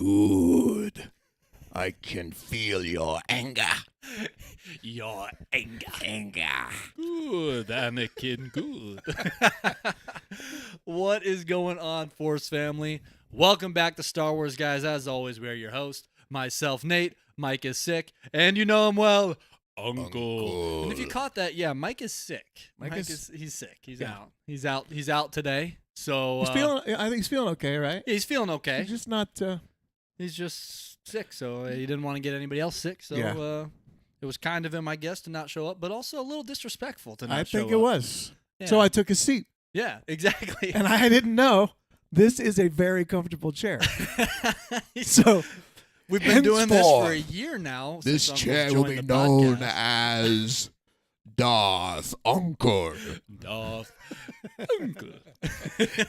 Good. I can feel your anger. Your anger. Good, Anakin, good. What is going on, Force family? Welcome back to Star Wars, guys. As always, we are your host. Myself, Nate. Mike is sick, and you know him well, Uncle. And if you caught that, yeah, Mike is sick. He's sick. He's out. He's out today. So I think he's feeling okay, right? he's feeling okay. He's just not. He's just sick, so he didn't want to get anybody else sick. So it was kind of him, I guess, to not show up, but also a little disrespectful to not show up. I think it was. Yeah. So I took a seat. Yeah, exactly. And I didn't know this is a very comfortable chair. So we've been doing this for a year now. This since chair Uncle will be joined the known podcast. as Darth Uncle. Darth Uncle.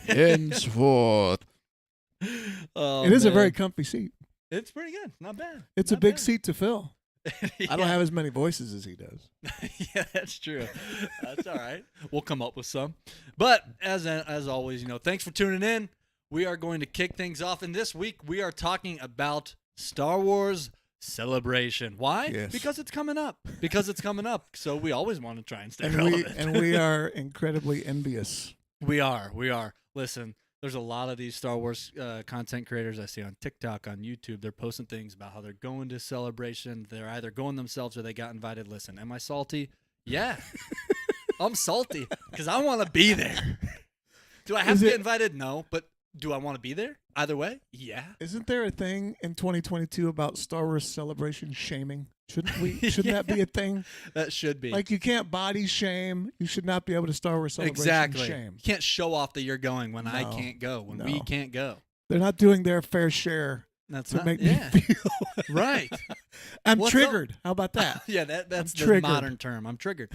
Henceforth. Oh, it is a man. very comfy seat. It's pretty good. Not bad. It's Not a big bad. seat to fill. Yeah. I don't have as many voices as he does. Yeah, that's true. That's all right. We'll come up with some. But as always, thanks for tuning in. We are going to kick things off, and this week we are talking about Star Wars Celebration. Why? Yes. Because it's coming up. So we always want to try and stay And relevant. we are incredibly envious. We are. Listen, there's a lot of these Star Wars content creators I see on TikTok, on YouTube. They're posting things about how they're going to Celebration. They're either going themselves or they got invited. Listen, am I salty? Yeah. I'm salty because I want to be there. Do I have to get invited? No. But do I want to be there? Either way? Yeah. Isn't there a thing in 2022 about Star Wars Celebration shaming? Shouldn't that be a thing? That should be. Like, you can't body shame. You should not be able to Star Wars Celebration exactly. shame. You can't show off that you're going when I can't go, when we No. can't go. They're not doing their fair share That's to not, make yeah. me feel Right. I'm What's triggered. How about that? Yeah, that's the triggered. modern term. I'm triggered.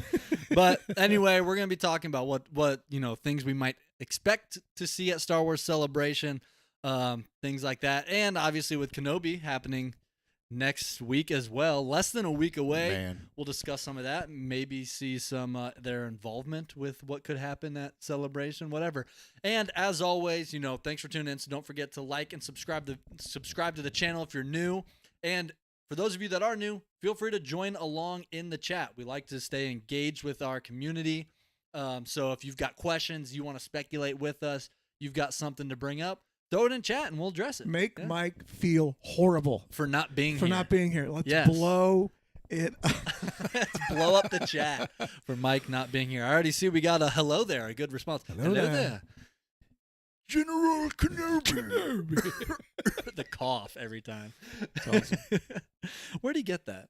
But anyway, we're going to be talking about what things we might expect to see at Star Wars Celebration, things like that. And obviously with Kenobi happening next week as well, less than a week away. Man. We'll discuss some of that, maybe see some their involvement with what could happen at Celebration, whatever. And as always, thanks for tuning in. So don't forget to like and subscribe to the channel if you're new. And for those of you that are new, feel free to join along in the chat. We like to stay engaged with our community. So if you've got questions, you want to speculate with us, you've got something to bring up, throw it in chat and we'll address it. Make Mike feel horrible for not being for here. not being here. Let's Yes. blow it up. Let's blow up the chat for Mike not being here. I already see we got a hello there, a good response. Hello there. General Kenobi. The cough every time. It's awesome. Where'd he get that?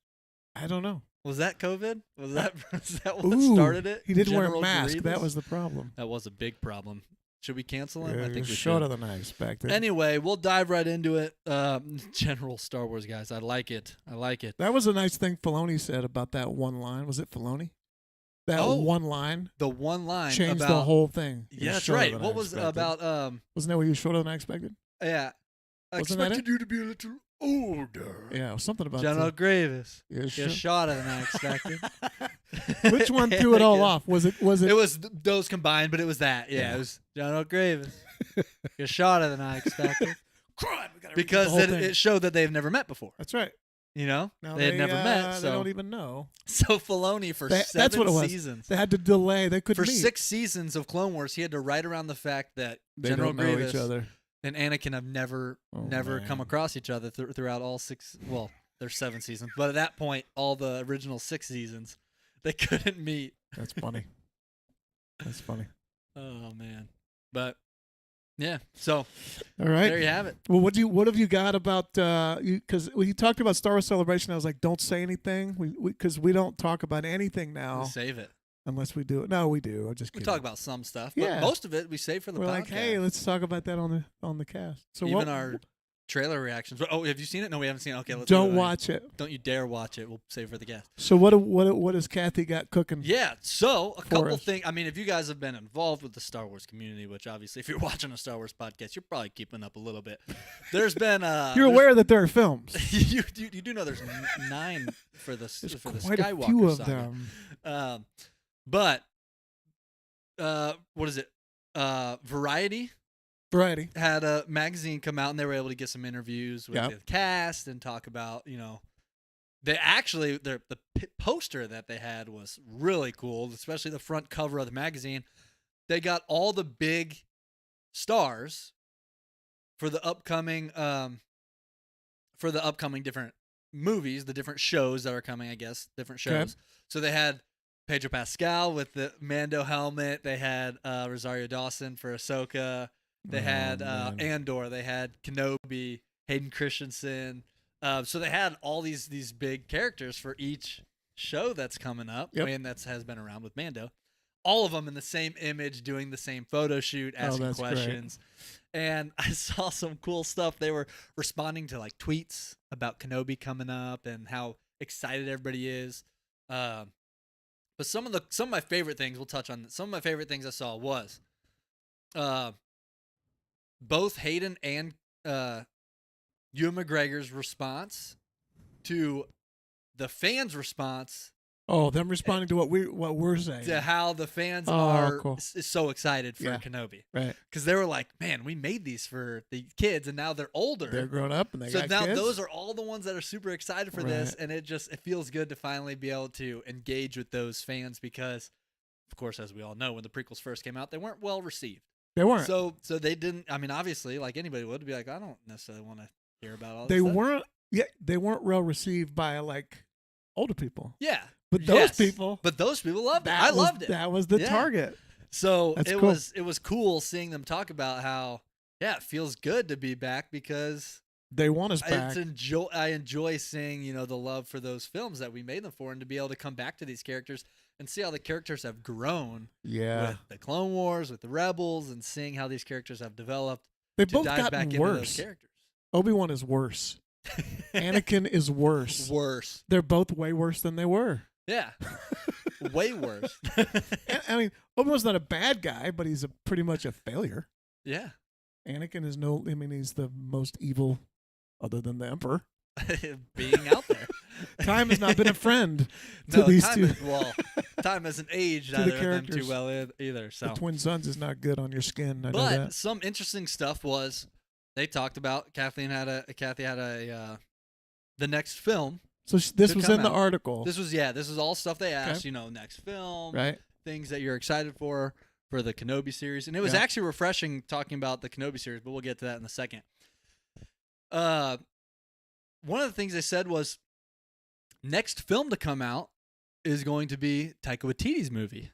I don't know. Was that COVID? Was that what Ooh, started it? He didn't wear a General mask. Grievous? That was the problem. That was a big problem. Should we cancel him? Yeah, I think we shorter should. than ice back then. Anyway, we'll dive right into it. General Star Wars, guys. I like it. That was a nice thing Filoni said about that one line. Was it Filoni? That one line The one line changed about the whole thing. He Yeah, was that's shorter right. than What I was expected. about Wasn't that what you were shorter than I expected? yeah. I Wasn't that expected it? you to be a little older. Yeah, it was something about General that. Grievous. Yeah, You're sure. shorter than I expected. Which one threw it all off? Was it? It was those combined, but it was that. Yeah, it was General Grievous. You're shorter than I expected. Because the whole thing. it showed that they've never met before. That's right. Now they had never met. They So don't even know. Filoni for That's what it 7 was. seasons. They had to delay. They couldn't For meet. 6 seasons of Clone Wars, he had to write around the fact that They General don't know Grievous each other. and Anakin have never man. come across each other throughout all 6. Well, there's 7 seasons, but at that point, all the original 6 seasons, they couldn't meet. That's funny. That's funny. Oh man, but yeah. So All right. there you have it. Well, what have you got about because when you talked about Star Wars Celebration, I was like, don't say anything, because we don't talk about anything now We'll save it. unless we do it. No, we do. I'm just We kidding. talk about some stuff, but Yeah. most of it we save for the We're podcast. like, hey, let's talk about that on the cast. So even what, our trailer reactions. Oh, have you seen it? No, we haven't seen it. Okay, let's don't do it. watch it. Don't you dare watch it. We'll save for the guest. So what has Kathy got cooking? Yeah, so a couple us. things. I mean, if you guys have been involved with the Star Wars community, which obviously if you're watching a Star Wars podcast, you're probably keeping up a little bit. There's been You're aware that there are films. you do know there's 9 for the There's for the quite Skywalker a few of saga. them. But what is it? Variety Variety. had a magazine come out, and they were able to get some interviews with Yeah. the cast and talk about, they actually the poster that they had was really cool, especially the front cover of the magazine. They got all the big stars for the upcoming different movies, the different shows that are coming, I guess, different shows. Okay. So they had Pedro Pascal with the Mando helmet. They had Rosario Dawson for Ahsoka. They had man. Andor. They had Kenobi, Hayden Christensen. So they had all these big characters for each show that's coming up. Yep. And that has been around with Mando. All of them in the same image, doing the same photo shoot, asking that's great. questions. And I saw some cool stuff. They were responding to like tweets about Kenobi coming up and how excited everybody is. But some of my favorite things, we'll touch on. Some of my favorite things I saw was both Hayden and Ewan McGregor's response to the fans' response Oh, them responding to what we're saying. to how the fans Oh, are cool. so excited for Yeah. Kenobi. Right. Because they were like, man, we made these for the kids, and now they're older. They're grown up and they So got now kids. those are all the ones that are super excited for this, Right. and it feels good to finally be able to engage with those fans because, of course, as we all know, when the prequels first came out, they weren't well received. They weren't. So they didn't. I mean, obviously, like anybody would be like, I don't necessarily want to hear about all this they stuff. weren't. Yeah, they weren't well received by like older people. Yeah, But those yes. people, But those people loved it. I loved it. That was the Yeah. target. So That's it cool. was cool seeing them talk about how it feels good to be back because They want us back. I enjoy seeing the love for those films that we made them for, and to be able to come back to these characters and see how the characters have grown Yeah. with the Clone Wars, with the Rebels, and seeing how these characters have developed. They've To both dive back gotten into those worse. characters. Obi-Wan is worse. Anakin is worse. Worse. They're both way worse than they were. Yeah. Way worse. And, I mean, Obi-Wan's not a bad guy, but he's pretty much a failure. Yeah. Anakin is he's the most evil other than the Emperor. Being out there. Time has not been a friend to No, these time two. time hasn't aged To the either of them characters. too well either. So The twin sons is not good on your skin. I know But that. some interesting stuff was they talked about Kathy had a the next film. So this to was come in the out. article, This was all stuff they asked, next film, right? things that you're excited for the Kenobi series. And it was Yeah. actually refreshing talking about the Kenobi series, but we'll get to that in a second. One of the things they said was next film to come out is going to be Taika Waititi's movie,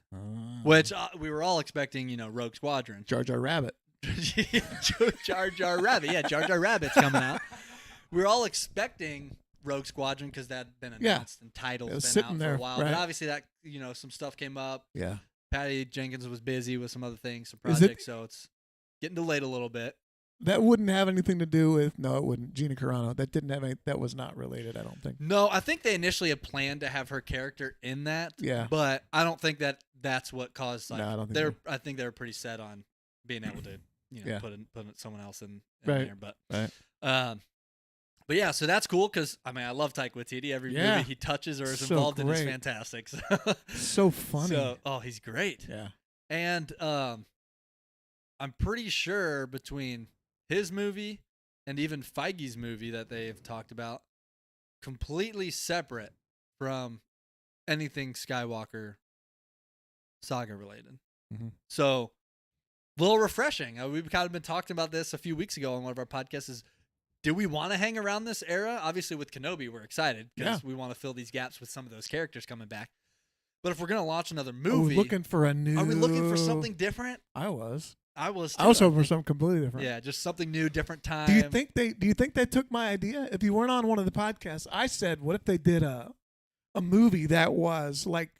which we were all expecting, Rogue Squadron. Jar Jar Rabbit. Jar Jar Rabbit. Yeah, Jar Jar Rabbit's coming out. We were all expecting Rogue Squadron because that had been Yeah. announced and titles It was been sitting out for there, a while. right. But obviously that, some stuff came up. Yeah. Patty Jenkins was busy with some other things, some Is it- projects, so it's getting delayed a little bit. That wouldn't have anything to do with. No, it wouldn't. Gina Carano. That didn't have any. That was not related. I don't think. No, I think they initially had planned to have her character in that. Yeah. But I don't think that's what caused. Like, No, I don't think I think they were pretty set on being able to, Yeah. put someone else in Right. there. But Right. But yeah, so that's cool because I love Taika Waititi. Every Yeah. movie he touches or is So involved in is great. fantastic. So, So funny. he's great. Yeah. And I'm pretty sure between his movie and even Feige's movie that they've talked about, completely separate from anything Skywalker saga related. Mhm. So, a little refreshing. We've kind of been talking about this a few weeks ago on one of our podcasts. Is do we want to hang around this era? Obviously, with Kenobi, we're excited because we want to fill these gaps with some of those characters coming back. But if we're gonna launch another Are movie, we looking for a new? are we looking for something different? I was. I was. I was too, hoping for think. something completely different. Yeah, just something new, different time. Do you think they took my idea? If you weren't on one of the podcasts, I said, what if they did a movie that was like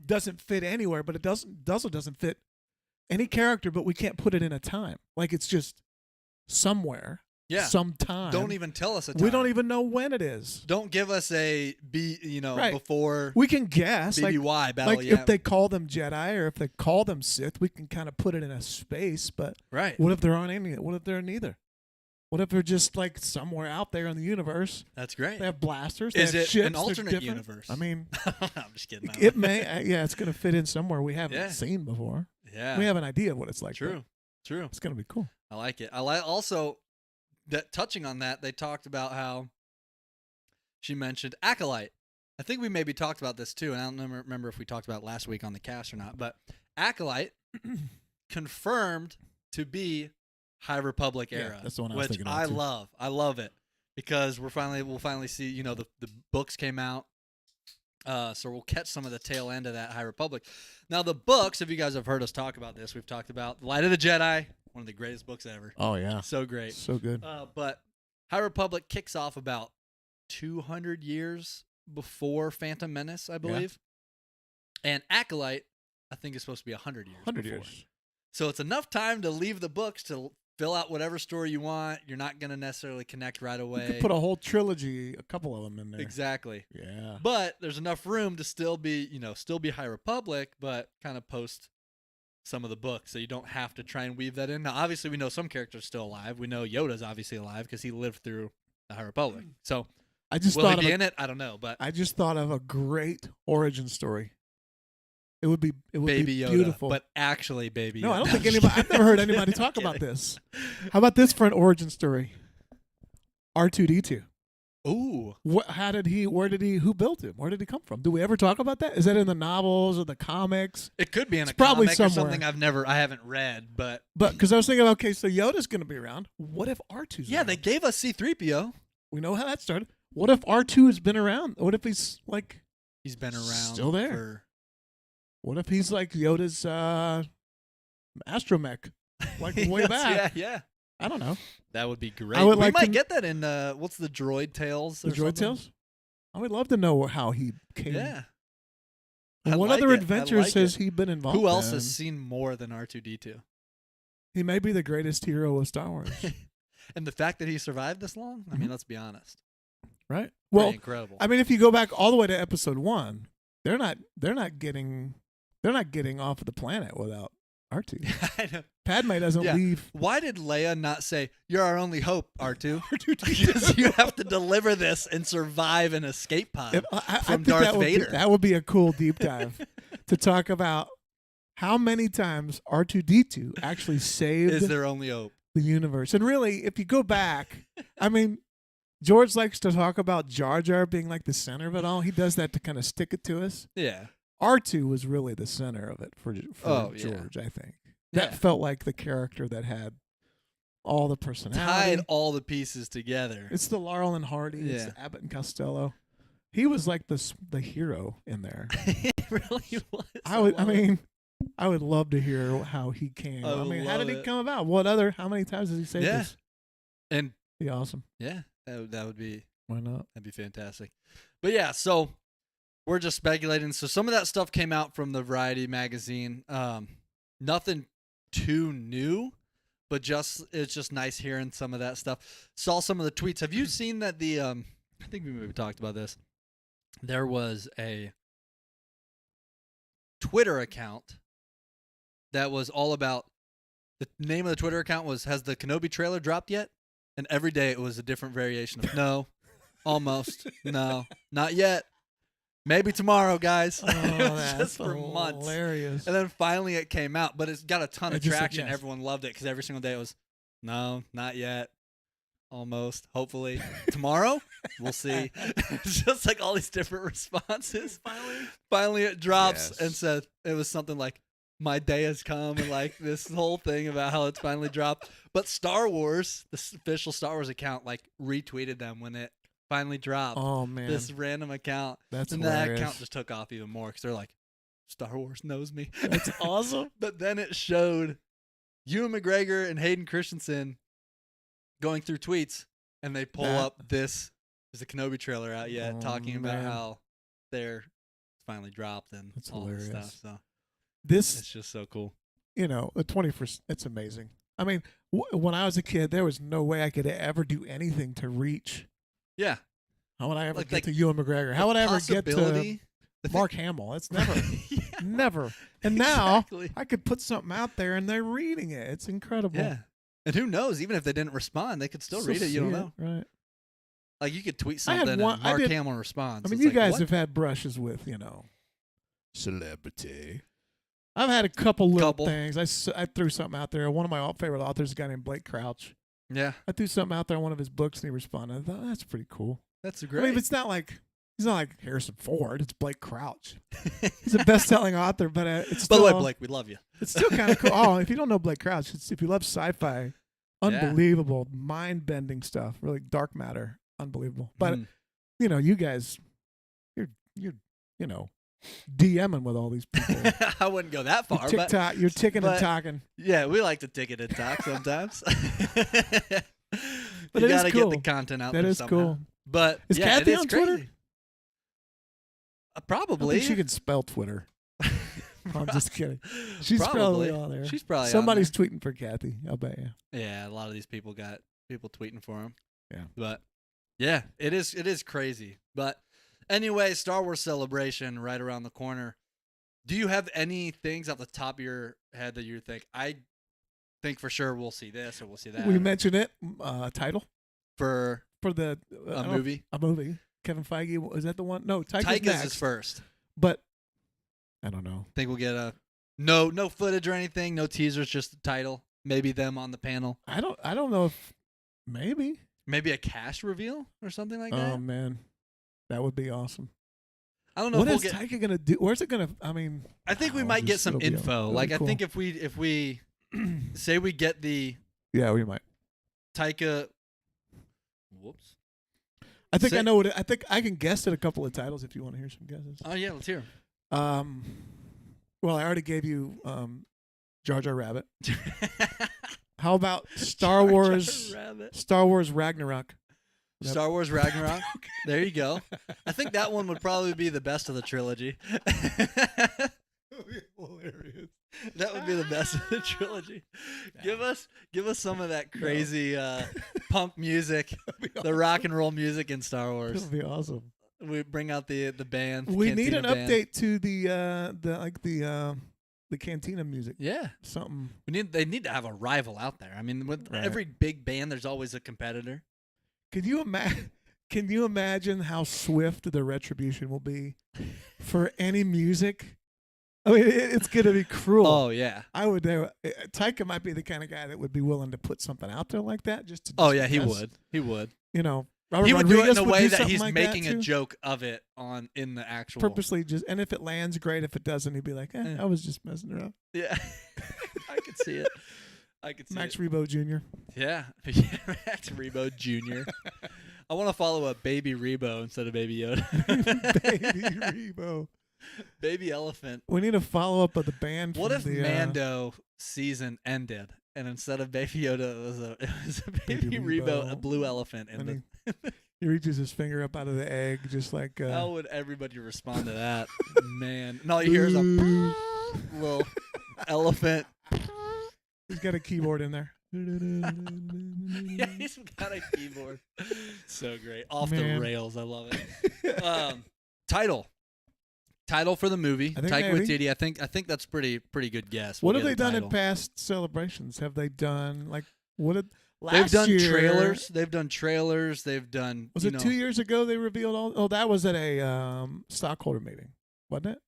doesn't fit anywhere, but it doesn't fit any character, but we can't put it in a time. Like it's just somewhere, sometime. Don't even tell us a time. We don't even know when it is. Don't give us a Right. before We can guess. BBY battle. Like if they call them Jedi or if they call them Sith, we can kind of put it in a space. But right. what if there aren't any? What if they're neither? What if they're just like somewhere out there in the universe? That's great. They have blasters. Is they have it ships, an they're alternate different. universe? I mean, I'm just kidding. it may. Yeah, it's going to fit in somewhere we haven't Yeah. seen before. Yeah. We have an idea of what it's like. True. True. It's gonna be cool. I like it. I like also that touching on that, they talked about how she mentioned Acolyte. I think we maybe talked about this too, and I don't remember if we talked about it last week on the cast or not, but Acolyte confirmed to be High Republic era. That's the one I was which thinking of, I too. love. I love it because we'll finally see, you know, the books came out. So we'll catch some of the tail end of that High Republic. Now the books, if you guys have heard us talk about this, we've talked about Light of the Jedi, one of the greatest books ever. Oh yeah, So great. so good. But High Republic kicks off about 200 years before Phantom Menace, I believe. And Acolyte, I think, is supposed to be 100 years 100 before. years. So it's enough time to leave the books to fill out whatever story you want. You're not going to necessarily connect right away. You could put a whole trilogy, a couple of them in there. Exactly. Yeah. But there's enough room to still be High Republic, but kind of post some of the books, so you don't have to try and weave that in. Now, obviously, we know some characters still alive. We know Yoda's obviously alive because he lived through the High Republic. So I just will thought he of be in it? I don't know, but I just thought of a great origin story. It would be Baby Yoda, beautiful. but actually Baby Yoda. No, I don't think anybody. I've never heard anybody talk about this. How about this for an origin story? R2D2. Ooh. How did he? Where did he? Who built him? Where did he come from? Do we ever talk about that? Is that in the novels or the comics? It could be in It's a probably comic or somewhere. something I haven't read, but But because I was thinking, okay, so Yoda's going to be around. What if R2's yeah, around? they gave us C-3PO. We know how that started. What if R2 has been around? What if he's like? He's been around Still there. for What if he's like Yoda's astromech, like way Yes, back? Yeah. I don't know. That would be great. I would we like might to- get that in what's the Droid Tales? The or Droid something? Tales. I would love to know how he came. Yeah. And I what like other it. I adventures like has it. he been involved in? Who else has seen more than R2D2? He may be the greatest hero of Star Wars, And the fact that he survived this long, I mean, let's be honest. right? Pretty Well, incredible. I mean, if you go back all the way to Episode 1, they're not getting off of the planet without R2. I know. Padme doesn't Yeah. leave. Why did Leia not say, "You're our only hope, R2"? Because you have to deliver this and survive an escape pod I from think Darth that would Vader. that would be a cool deep dive to talk about how many times R2D2 actually saved Is their only hope. the universe. And really, if you go back, I mean, George likes to talk about Jar Jar being like the center of it all. He does that to kind of stick it to us. Yeah. R2 was really the center of it for Oh, yeah. George, I think. That Yeah. felt like the character that had all the personality. Tied all the pieces together. It's the Laurel and Hardy. It's Yeah. the Abbott and Costello. He was like the hero in there. It really was. I would love to hear how he came. I I mean, how love did he it. come about? How many times has he saved Yeah. us? And Be awesome. yeah, that would be Why not? that'd be fantastic. But yeah, so we're just speculating. So some of that stuff came out from the Variety magazine. Nothing too new, but it's just nice hearing some of that stuff. Saw some of the tweets. Have you seen that I think we maybe talked about this. There was a Twitter account that was all about, the name of the Twitter account was, "Has the Kenobi trailer dropped yet?" And every day it was a different variation of no, almost, no, not yet, maybe tomorrow, guys. Oh, It was that's just for months. hilarious. And then finally it came out, but it's got a ton of It just said traction. yes. Everyone loved it because every single day it was, no, not yet, almost, hopefully, tomorrow, we'll see. It's just like all these different responses. Finally it drops Yes. and said, it was something like, "My day has come," and like this whole thing about how it's finally dropped. But Star Wars, the official Star Wars account, like retweeted them when it finally dropped. Oh man, This random account. that's And hilarious. that account just took off even more because they're like, Star Wars knows me. That's awesome. But then it showed Ewan McGregor and Hayden Christensen going through tweets, and they pull That- up this. There's a Kenobi trailer out yet, Oh, talking about man. how they're finally dropped and That's all this hilarious. stuff. So This, it's just so cool. the 21st. It's amazing. I mean, when I was a kid, there was no way I could ever do anything to reach. Yeah. How would I ever Like- get like to Ewan McGregor? How would I ever get to Possibility- the Mark Hamill? It's never, yeah, never. And now exactly. I could put something out there and they're reading it. It's incredible. Yeah. And who knows? Even if they didn't respond, they could still read it. You don't know. Right. Like you could tweet I had something one- and I Mark did- Hamill responds. I mean, It's you like, guys what? have had brushes with, Celebrity. I've had a couple little Couple. things. I threw something out there. One of my favorite authors is a guy named Blake Crouch. Yeah, I threw something out there on one of his books, and he responded. I thought, that's pretty cool. that's I great. mean, it's not like he's not like Harrison Ford. It's Blake Crouch. He's a best-selling author, but it's By still, the way, Blake, we love you. it's still kind of cool. Oh, if you don't know Blake Crouch, if you love sci-fi, unbelievable, mind-bending stuff, really dark matter, unbelievable. But Mhm. you guys, you're DMing with all these people. I wouldn't go that far, but TikTok, you're ticking and but- talking. yeah, we like to ticket and talk sometimes. But you it is gotta cool. get the content out That there is somehow. cool. But Is yeah, Kathy it is on crazy. Twitter? I Probably. think she can spell Twitter. I'm just kidding. She's Probably. probably on there. She's probably on Somebody's tweeting for Kathy. I'll bet you. Yeah, a lot of these people got people tweeting for him. Yeah. But yeah, it is crazy. But anyway, Star Wars Celebration right around the corner. Do you have any things off the top of your head that you think I think for sure we'll see this or we'll see that? We mentioned it. Title for for the a movie. A movie. Kevin Feige, is that the one? No, Taika's Taika's next. is first. But I don't know. Think we'll get a no footage or anything, no teasers, just the title. Maybe them on the panel. I don't know if maybe. Maybe a cast reveal or something like Oh that. man, that would be awesome. I don't know What if is we'll get. Taika gonna do? Where's it gonna? I mean, I think we I'll might get just- some it'll be- info. it'll Like be I cool. think if we say we get the Yeah, we might. Taika. Whoops. I think I Say- know what. I think I can guess at a couple of titles if you want to hear some guesses. Oh yeah, let's hear. Well, I already gave you Jar Jar Rabbit. 'em. How about Star Wars? Star Wars Ragnarok. Yep. Star Wars Ragnarok. There you go. I think that one would probably be the best of the trilogy. Hilarious. That would be the best of the trilogy. Give us some of that crazy pump music, the rock and roll music in Star That Wars. would be awesome. We bring out the band. We need an Cantina band. update to the Cantina music. Yeah, Something. they need to have a rival out there. I mean, with Right. every big band, there's always a competitor. Can you imagine? Can you imagine how swift the retribution will be for any music? I mean, it's gonna be cruel. Oh yeah. I would. Taika might be the kind of guy that would be willing to put something out there like that just to. Oh yeah, he guess. would. He would. You know, Robert He would do it in Rodriguez a would way do that something he's like making a too. joke of it in the actual. Purposely just, and if it lands, great. If it doesn't, he'd be like, Yeah. I was just messing around. Yeah. I could see it. I could see Max it. Rebo Jr. Yeah. Max Rebo Jr. I want to follow up Baby Rebo instead of Baby Yoda. Baby Rebo. Baby Elephant. We need a follow up of the band. What from if the, Mando season ended and instead of Baby Yoda it was a Baby, Baby Rebo, a Rebo. blue elephant, and And he reaches his finger up out of the egg, just like. how would everybody respond to that? Man, and all you hear is a little elephant. He's got a keyboard in there. Yeah, he's got a keyboard. So great. Off the Man. rails. I love it. Title for the movie. I think Taika maybe. Waititi. I think that's pretty good guess. What We'll have they get a done title. in past celebrations? Have they done like what? Last They've done year, trailers. They've done trailers. They've done. Was it 2 years ago they revealed all? Oh, that was at a stockholder meeting, wasn't it?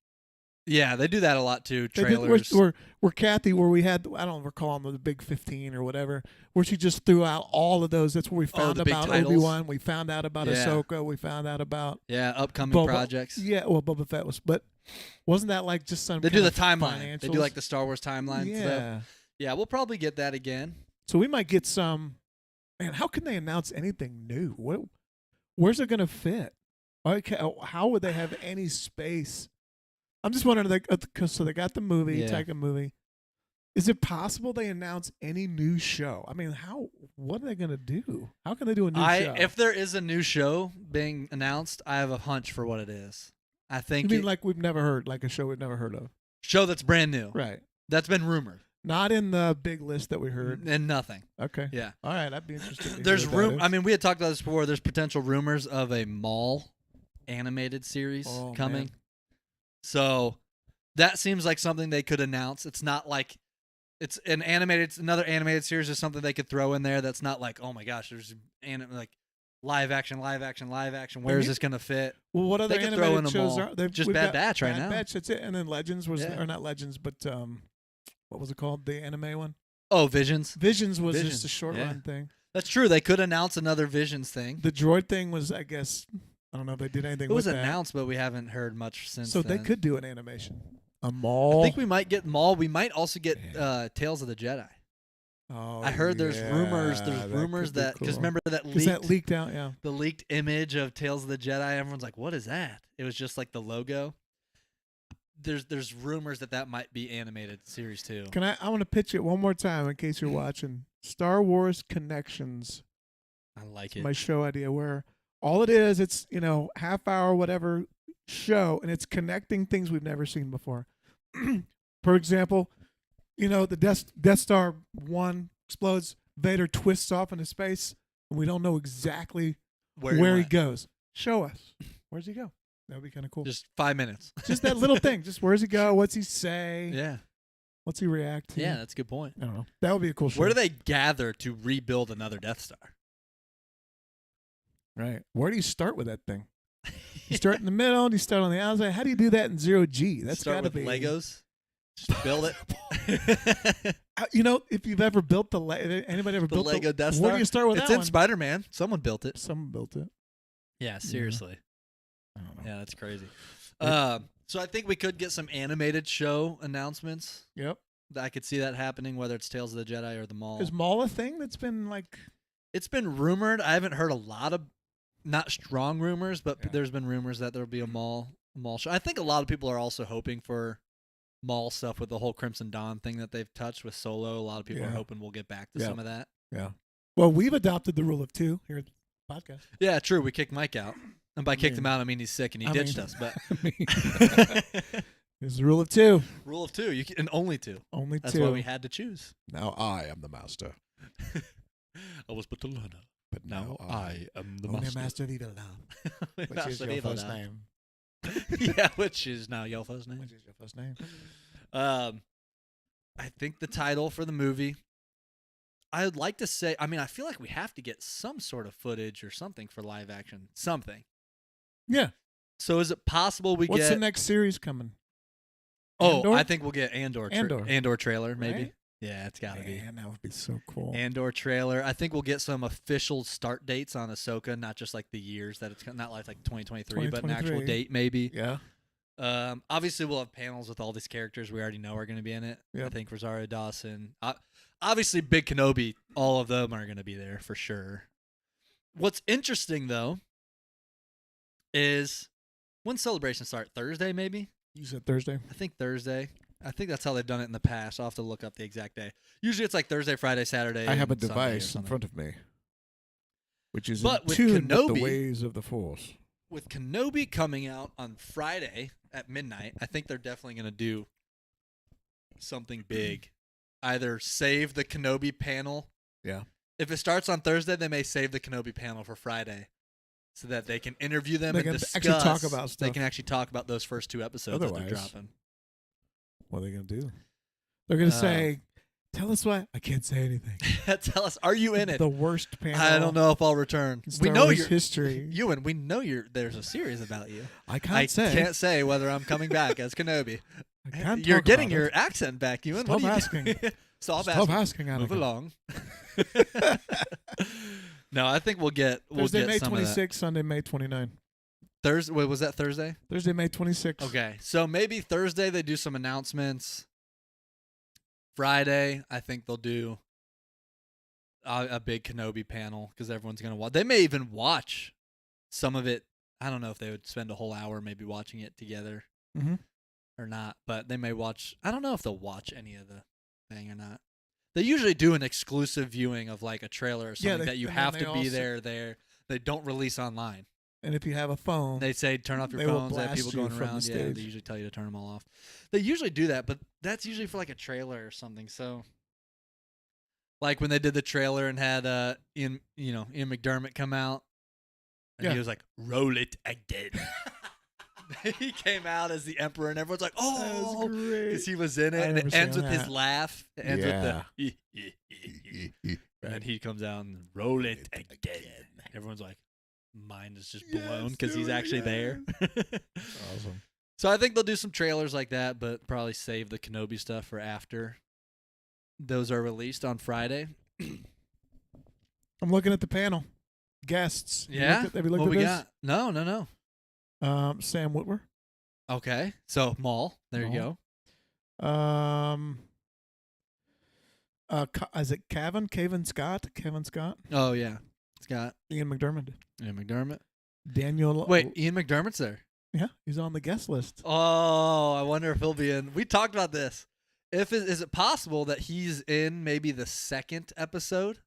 Yeah, they do that a lot too. They did, Trailers. where Kathy, where we had, I don't recall them, the Big 15 or whatever, where she just threw out all of those. That's where we found the big about titles. Obi-Wan. We found out about Yeah. Ahsoka. We found out about Yeah, upcoming Boba- projects. Yeah, well, Boba Fett was, but wasn't that like just some They kind do the of timeline. They do financials? like the Star Wars timeline yeah. stuff. Yeah, we'll probably get that again. So we might get some. Man, how can they announce anything new? Where's it going to fit? Okay, how would they have any space? I'm just wondering, like, so they got the movie, Yeah. Taika movie. Is it possible they announce any new show? I mean, what are they going to do? How can they do a new show? If there is a new show being announced, I have a hunch for what it is. I you think mean like we've never heard, like a show we've never heard of? show that's brand new. Right. That's been rumored. Not in the big list that we heard. And nothing. Okay. Yeah. All right, that'd be interesting. to There's hear what that room. is. I mean, we had talked about this before. There's potential rumors of a Maul animated series Oh, coming. man. So that seems like something they could announce. It's not like it's another animated series or something they could throw in there. That's not like, oh my gosh, there's like live action. Where is this gonna fit? Well, what other They could throw in animated them shows all. are there? Just We've Bad got Batch right Bad now. Batch, that's it. And then Legends was, Yeah. or not Legends, but what was it called? The anime one. Oh, Visions. Visions was Visions, just a short yeah. run thing. That's true. They could announce another Visions thing. The droid thing was, I guess, I don't know if they did anything It was with that. announced, but we haven't heard much since. So they then. could do an animation. A I mall. think we might get Maul. We might also get Tales of the Jedi. Oh, I heard there's rumors. yeah, There's rumors could be that because cool. remember that 'Cause leaked, that leaked out. Yeah. the leaked image of Tales of the Jedi. Everyone's like, "What is that?" It was just like the logo. There's rumors that might be animated series too. Can I want to pitch it one more time in case you're watching. Star Wars Connections. I like It's it. my show idea where all it is, it's, half hour, whatever show, and it's connecting things we've never seen before. For example, the Death Star 1 explodes, Vader twists off into space, and we don't know exactly where he went. goes. Show us. Where's he go? That would be kind of cool. Just 5 minutes. Just that little thing. Just where's he go? What's he say? Yeah. What's he react to? Yeah, that's a good point. I don't know. That would be a cool show. Where do they gather to rebuild another Death Star? Right. Where do you start with that thing? You start in the middle, and you start on the outside. How do you do that in 0G? That's Start got to with be Legos. Just build it. If you've ever built anybody ever The built Lego Death Star. Where do you start with It's that in one? Spider-Man. Someone built it. Someone built it. Yeah, seriously. I don't know. Yeah, that's crazy. It- So I think we could get some animated show announcements. Yep. I could see that happening, whether it's Tales of the Jedi or the Mall. Is Maul a thing that's been like? It's been rumored. I haven't heard a lot of, not strong rumors, but Yeah. there's been rumors that there'll be a mall show. I think a lot of people are also hoping for Mall stuff with the whole Crimson Dawn thing that they've touched with Solo. A lot of people are Yeah. hoping we'll get back to Yeah. some of that. Yeah. Well, we've adopted the rule of 2 here at the podcast. Yeah, true. We kicked Mike out. And by kicked mean- him out, I mean he's sick and he I ditched mean- us. But There's the rule of 2. rule of 2, and only 2. Only That's 2. why we had to choose. Now I am the master. I was but a learner, But now I am the Only master. master of evil now. Which Master is your Evil first now. name? Yeah, which is now your first name. Which is your first name? I think the title for the movie, I would like to say, I feel like we have to get some sort of footage or something for live action. Something. Yeah. So is it possible we What's get... the next series coming? Oh, Andor? I think we'll get Andor trailer, maybe. Right? Yeah, it's got to be. Man, that would be so cool. Andor trailer. I think we'll get some official start dates on Ahsoka, not just like the years that it's not like 2023, but an actual 2023. date maybe. Yeah. Obviously, we'll have panels with all these characters we already know are going to be in it. I Yep. think Rosario Dawson. Obviously, Big Kenobi, all of them are going to be there for sure. What's interesting, though, is when celebrations start? Thursday, maybe? You said Thursday. I think Thursday. I think that's how they've done it in the past. I'll have to look up the exact day. Usually it's like Thursday, Friday, Saturday. I have a and Sunday or device in something. front of me, which is But in with tune with Kenobi- the ways of the Force. With Kenobi coming out on Friday at midnight, I think they're definitely going to do something big. Either save the Kenobi panel. Yeah. If it starts on Thursday, they may save the Kenobi panel for Friday so that they can interview them They and can discuss. actually talk about They stuff. can actually talk about those first 2 episodes that they're Otherwise- dropping. What are they going to do? They're going to Uh, say, tell us why. I can't say anything. Tell us, are you in it? The worst panel. I don't know if I'll return. in We Star know Wars you're history. Ewan, we know there's a series about you. I can't I say. can't say whether I'm coming back as Kenobi. I can't You're talk getting about your it. accent back, Ewan. Stop what are you asking. doing? Stop Stop asking. asking. Move Anakin. along. No, I think we'll get Thursday, May some of that. 26th, Sunday, May 29th. Thursday, wait, was that Thursday? Thursday, May 26th. Okay, so maybe Thursday they do some announcements. Friday, I think they'll do a big Kenobi panel because everyone's gonna watch. They may even watch some of it. I don't know if they would spend a whole hour maybe watching it together Mhm. or not, but they may watch. I don't know if they'll watch any of the thing or not. They usually do an exclusive viewing of like a trailer or something that you and then have they to be also- there. They don't release online. And if you have a phone, They say turn off your They will phones. They have blast people you going from the around. Yeah, stage. they usually tell you to turn them all off. They usually do that, but that's usually for like a trailer or something. So, like when they did the trailer and had Ian McDermott come out, and Yeah. he was like, "Roll it again." He came out as the Emperor, and everyone's like, that "Oh!" was great. Because he was in it, I and it remember ends seeing with his that. laugh. It ends Yeah. with the, and he comes out and roll it again. Everyone's like, mind is just blown because he's actually there. Awesome. So I think they'll do some trailers like that, but probably save the Kenobi stuff for after those are released on Friday. I'm looking at the panel. Guests. Yeah? Have you looked What at we this? got? No. Sam Witwer. Okay. So Maul. There you go. Is it Cavan Scott? Kevin Scott? Oh, yeah. It's got Ian McDermott. Ian McDermott. Daniel. Wait, Ian McDermott's there. Yeah, he's on the guest list. Oh, I wonder if he'll be in. We talked about this. Is it possible that he's in maybe the second episode?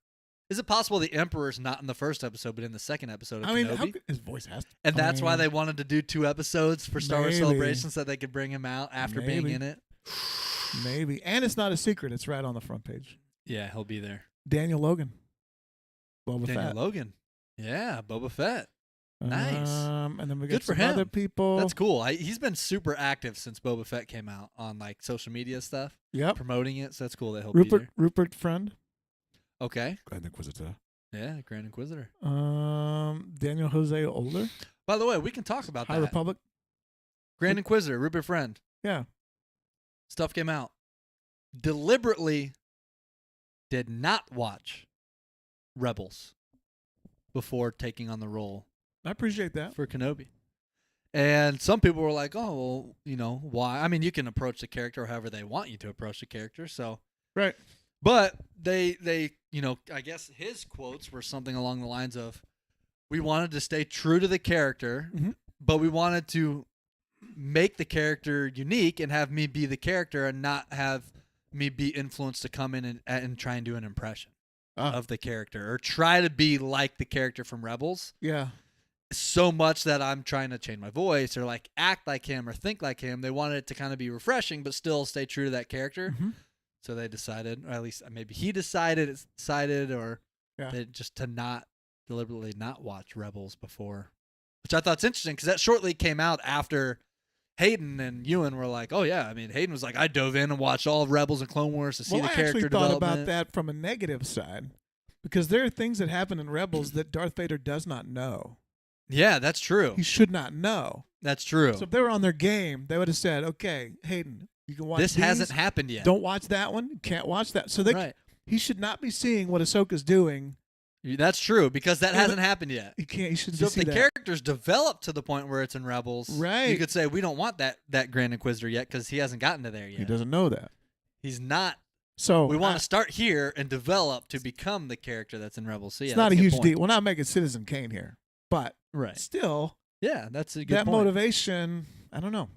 Is it possible the Emperor's not in the first episode, but in the second episode of Kenobi? His voice has to. And that's why they wanted to do 2 episodes for Star Wars Maybe. Celebration so that they could bring him out after being in it. Maybe. And it's not a secret. It's right on the front page. Yeah, he'll be there. Daniel Logan. Boba Daniel Fett. Logan. Yeah, Boba Fett. Nice. And then we Good got for some him. other people. That's cool. He's been super active since Boba Fett came out on like social media stuff, Yep. promoting it. So that's cool that he'll be there. Rupert Friend. Okay. Grand Inquisitor. Yeah, Grand Inquisitor. Daniel Jose Older. By the way, we can talk about High that. Republic. Grand Inquisitor, Rupert Friend. Yeah. Stuff came out. Deliberately did not watch Rebels before taking on the role I appreciate that. for Kenobi. And some people were like, oh, well, why? I mean, you can approach the character however they want you to approach the character. So, Right. but they, I guess his quotes were something along the lines of, we wanted to stay true to the character, Mhm. but we wanted to make the character unique and have me be the character and not have me be influenced to come in and try and do an impression of the character or try to be like the character from Rebels Yeah. so much that I'm trying to change my voice or like act like him or think like him. They wanted it to kind of be refreshing but still stay true to that character. Mhm. So they decided, or at least maybe he decided, or Yeah. they just to not deliberately not watch Rebels before, which I thought's interesting because that shortly came out after Hayden and Ewan were like, oh yeah, I mean Hayden was like, I dove in and watched all of Rebels and Clone Wars to see the I character actually thought development. about that from a negative side because there are things that happen in Rebels that Darth Vader does not know. Yeah, that's true. He should not know. That's true. So if they were on their game, they would have said, "Okay, Hayden, you can watch This these. hasn't happened yet. Don't watch that one. You can't watch that." So Right. he should not be seeing what Ahsoka's doing. That's true because that Yeah, hasn't happened yet. He can't. He shouldn't So be if see the that. character's developed to the point where it's in Rebels, Right. you could say we don't want that Grand Inquisitor yet because he hasn't gotten to there yet. He doesn't know that. He's not. So We want to start here and develop to become the character that's in Rebels. So yeah, it's not that's a good huge point. deal. We're not making Citizen Kane here, but Right. still, Yeah, that's a good that point. motivation. I don't know.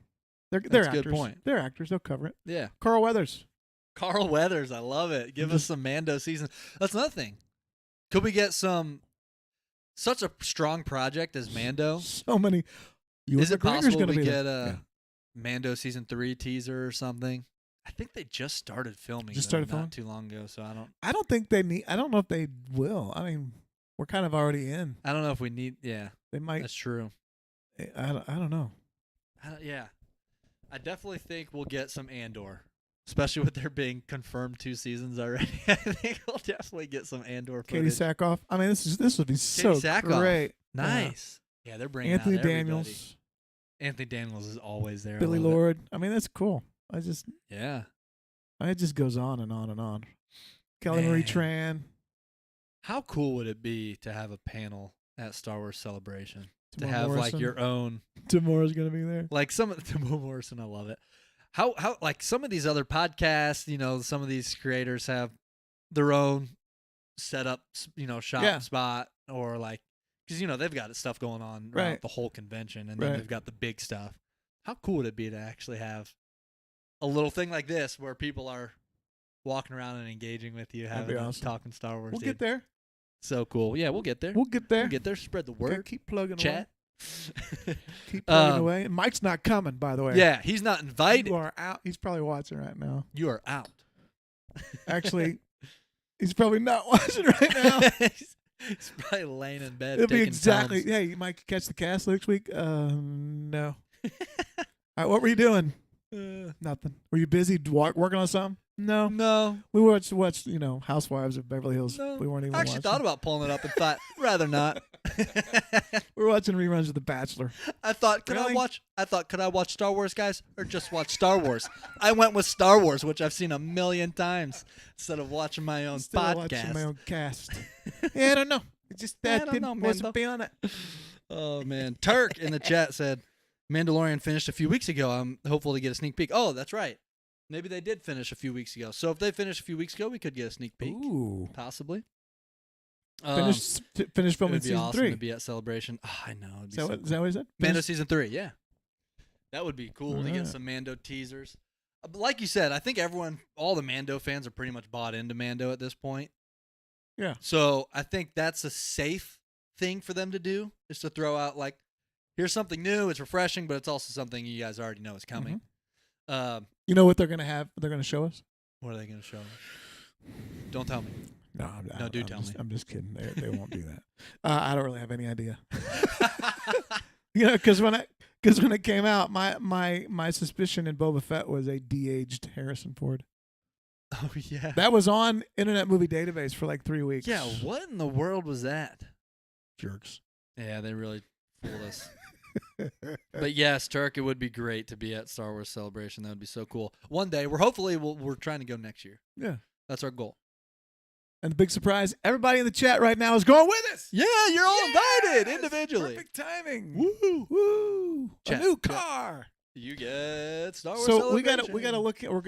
They're That's a actors. good point. They're actors. They'll cover it. Yeah. Carl Weathers. Carl Weathers, I love it. Give us some Mando season. That's another thing. Could we get such a strong project as Mando? So many. Is it possible going to we be get there. a Mando season 3 teaser or something? I think they just started filming. Just though, started filming? not too long ago, so I don't think they need. I don't know if they will. I mean, we're kind of already in. I don't know if we need. Yeah, They might. that's true. I don't know. Yeah, I definitely think we'll get some Andor, especially with there being confirmed 2 seasons already. I think we'll definitely get some Andor Katie footage. Sackhoff. I mean, this would be so Sackhoff. great. Nice. Yeah, they're bringing Anthony out everybody. Daniels, Anthony Daniels is always there. I Billy love it. Lord. I mean, that's cool. Yeah. It just goes on and on and on. Kelly Marie Man. Tran. How cool would it be to have a panel at Star Wars Celebration? To Tamora have Morrison. like your own, Tamora's gonna be there. like some of Timon Morrison. I love it. How like some of these other podcasts, some of these creators have their own setup, shop Yeah. spot or like because they've got stuff going on Right. throughout the whole convention, and then Right. they've got the big stuff. How cool would it be to actually have a little thing like this where people are walking around and engaging with you, That'd be having awesome. talking Star Wars? We'll dude. get there. So cool. Yeah, we'll get there. We'll get there. We'll get there. Spread the Okay, word. keep plugging Chat. away. Keep plugging Um, away. And Mike's not coming, by the way. Yeah, he's not invited. You are out. He's probably watching right now. You are out. Actually, he's probably not watching right now. He's probably laying in bed. It'll be taking exactly. Tums. Hey, you might catch the cast next week. No. All right, what were you doing? Nothing. Were you busy working on something? No. We watched Housewives of Beverly Hills. No. We weren't even I actually watching. thought about pulling it up and thought, rather not. We were watching reruns of The Bachelor. I thought, could Really? I watch Star Wars, guys, or just watch Star Wars? I went with Star Wars, which I've seen 1,000,000 times, instead of watching my own Instead of podcast. watching my own cast. Yeah, I don't know. It just I don't know, wasn't Mando. feeling it. Oh man, Turk in the chat said, Mandalorian finished a few weeks ago. I'm hopeful to get a sneak peek. Oh, that's right. Maybe they did finish a few weeks ago. So if they finished a few weeks ago, we could get a sneak peek, Ooh. possibly. Finish It filming would be season awesome 3. to be at Celebration. Oh, I know. It'd Is be so that cool. what he said? Mando Finish- season 3, yeah. That would be cool to get Alright. some Mando teasers. But like you said, I think all the Mando fans are pretty much bought into Mando at this point. Yeah. So I think that's a safe thing for them to do, is to throw out like, here's something new. It's refreshing, but it's also something you guys already know is coming. You know what they're going to have? They're going to show us? What are they going to show us? Don't tell me. No, tell me. I'm just kidding. They won't do that. I don't really have any idea. Because when it came out, my suspicion in Boba Fett was a de-aged Harrison Ford. Oh yeah. That was on Internet Movie Database for like 3 weeks. Yeah. What in the world was that? Jerks. Yeah, they really fooled us. But yes, Turk, it would be great to be at Star Wars Celebration. That would be so cool. One day, we're trying to go next year. Yeah. That's our goal. And the big surprise, everybody in the chat right now is going with us. Yeah, you're all invited Yes! individually. Perfect timing. Woo! Woo! Chat, A new chat. car. You get Star Wars So we Celebration. gotta look at we're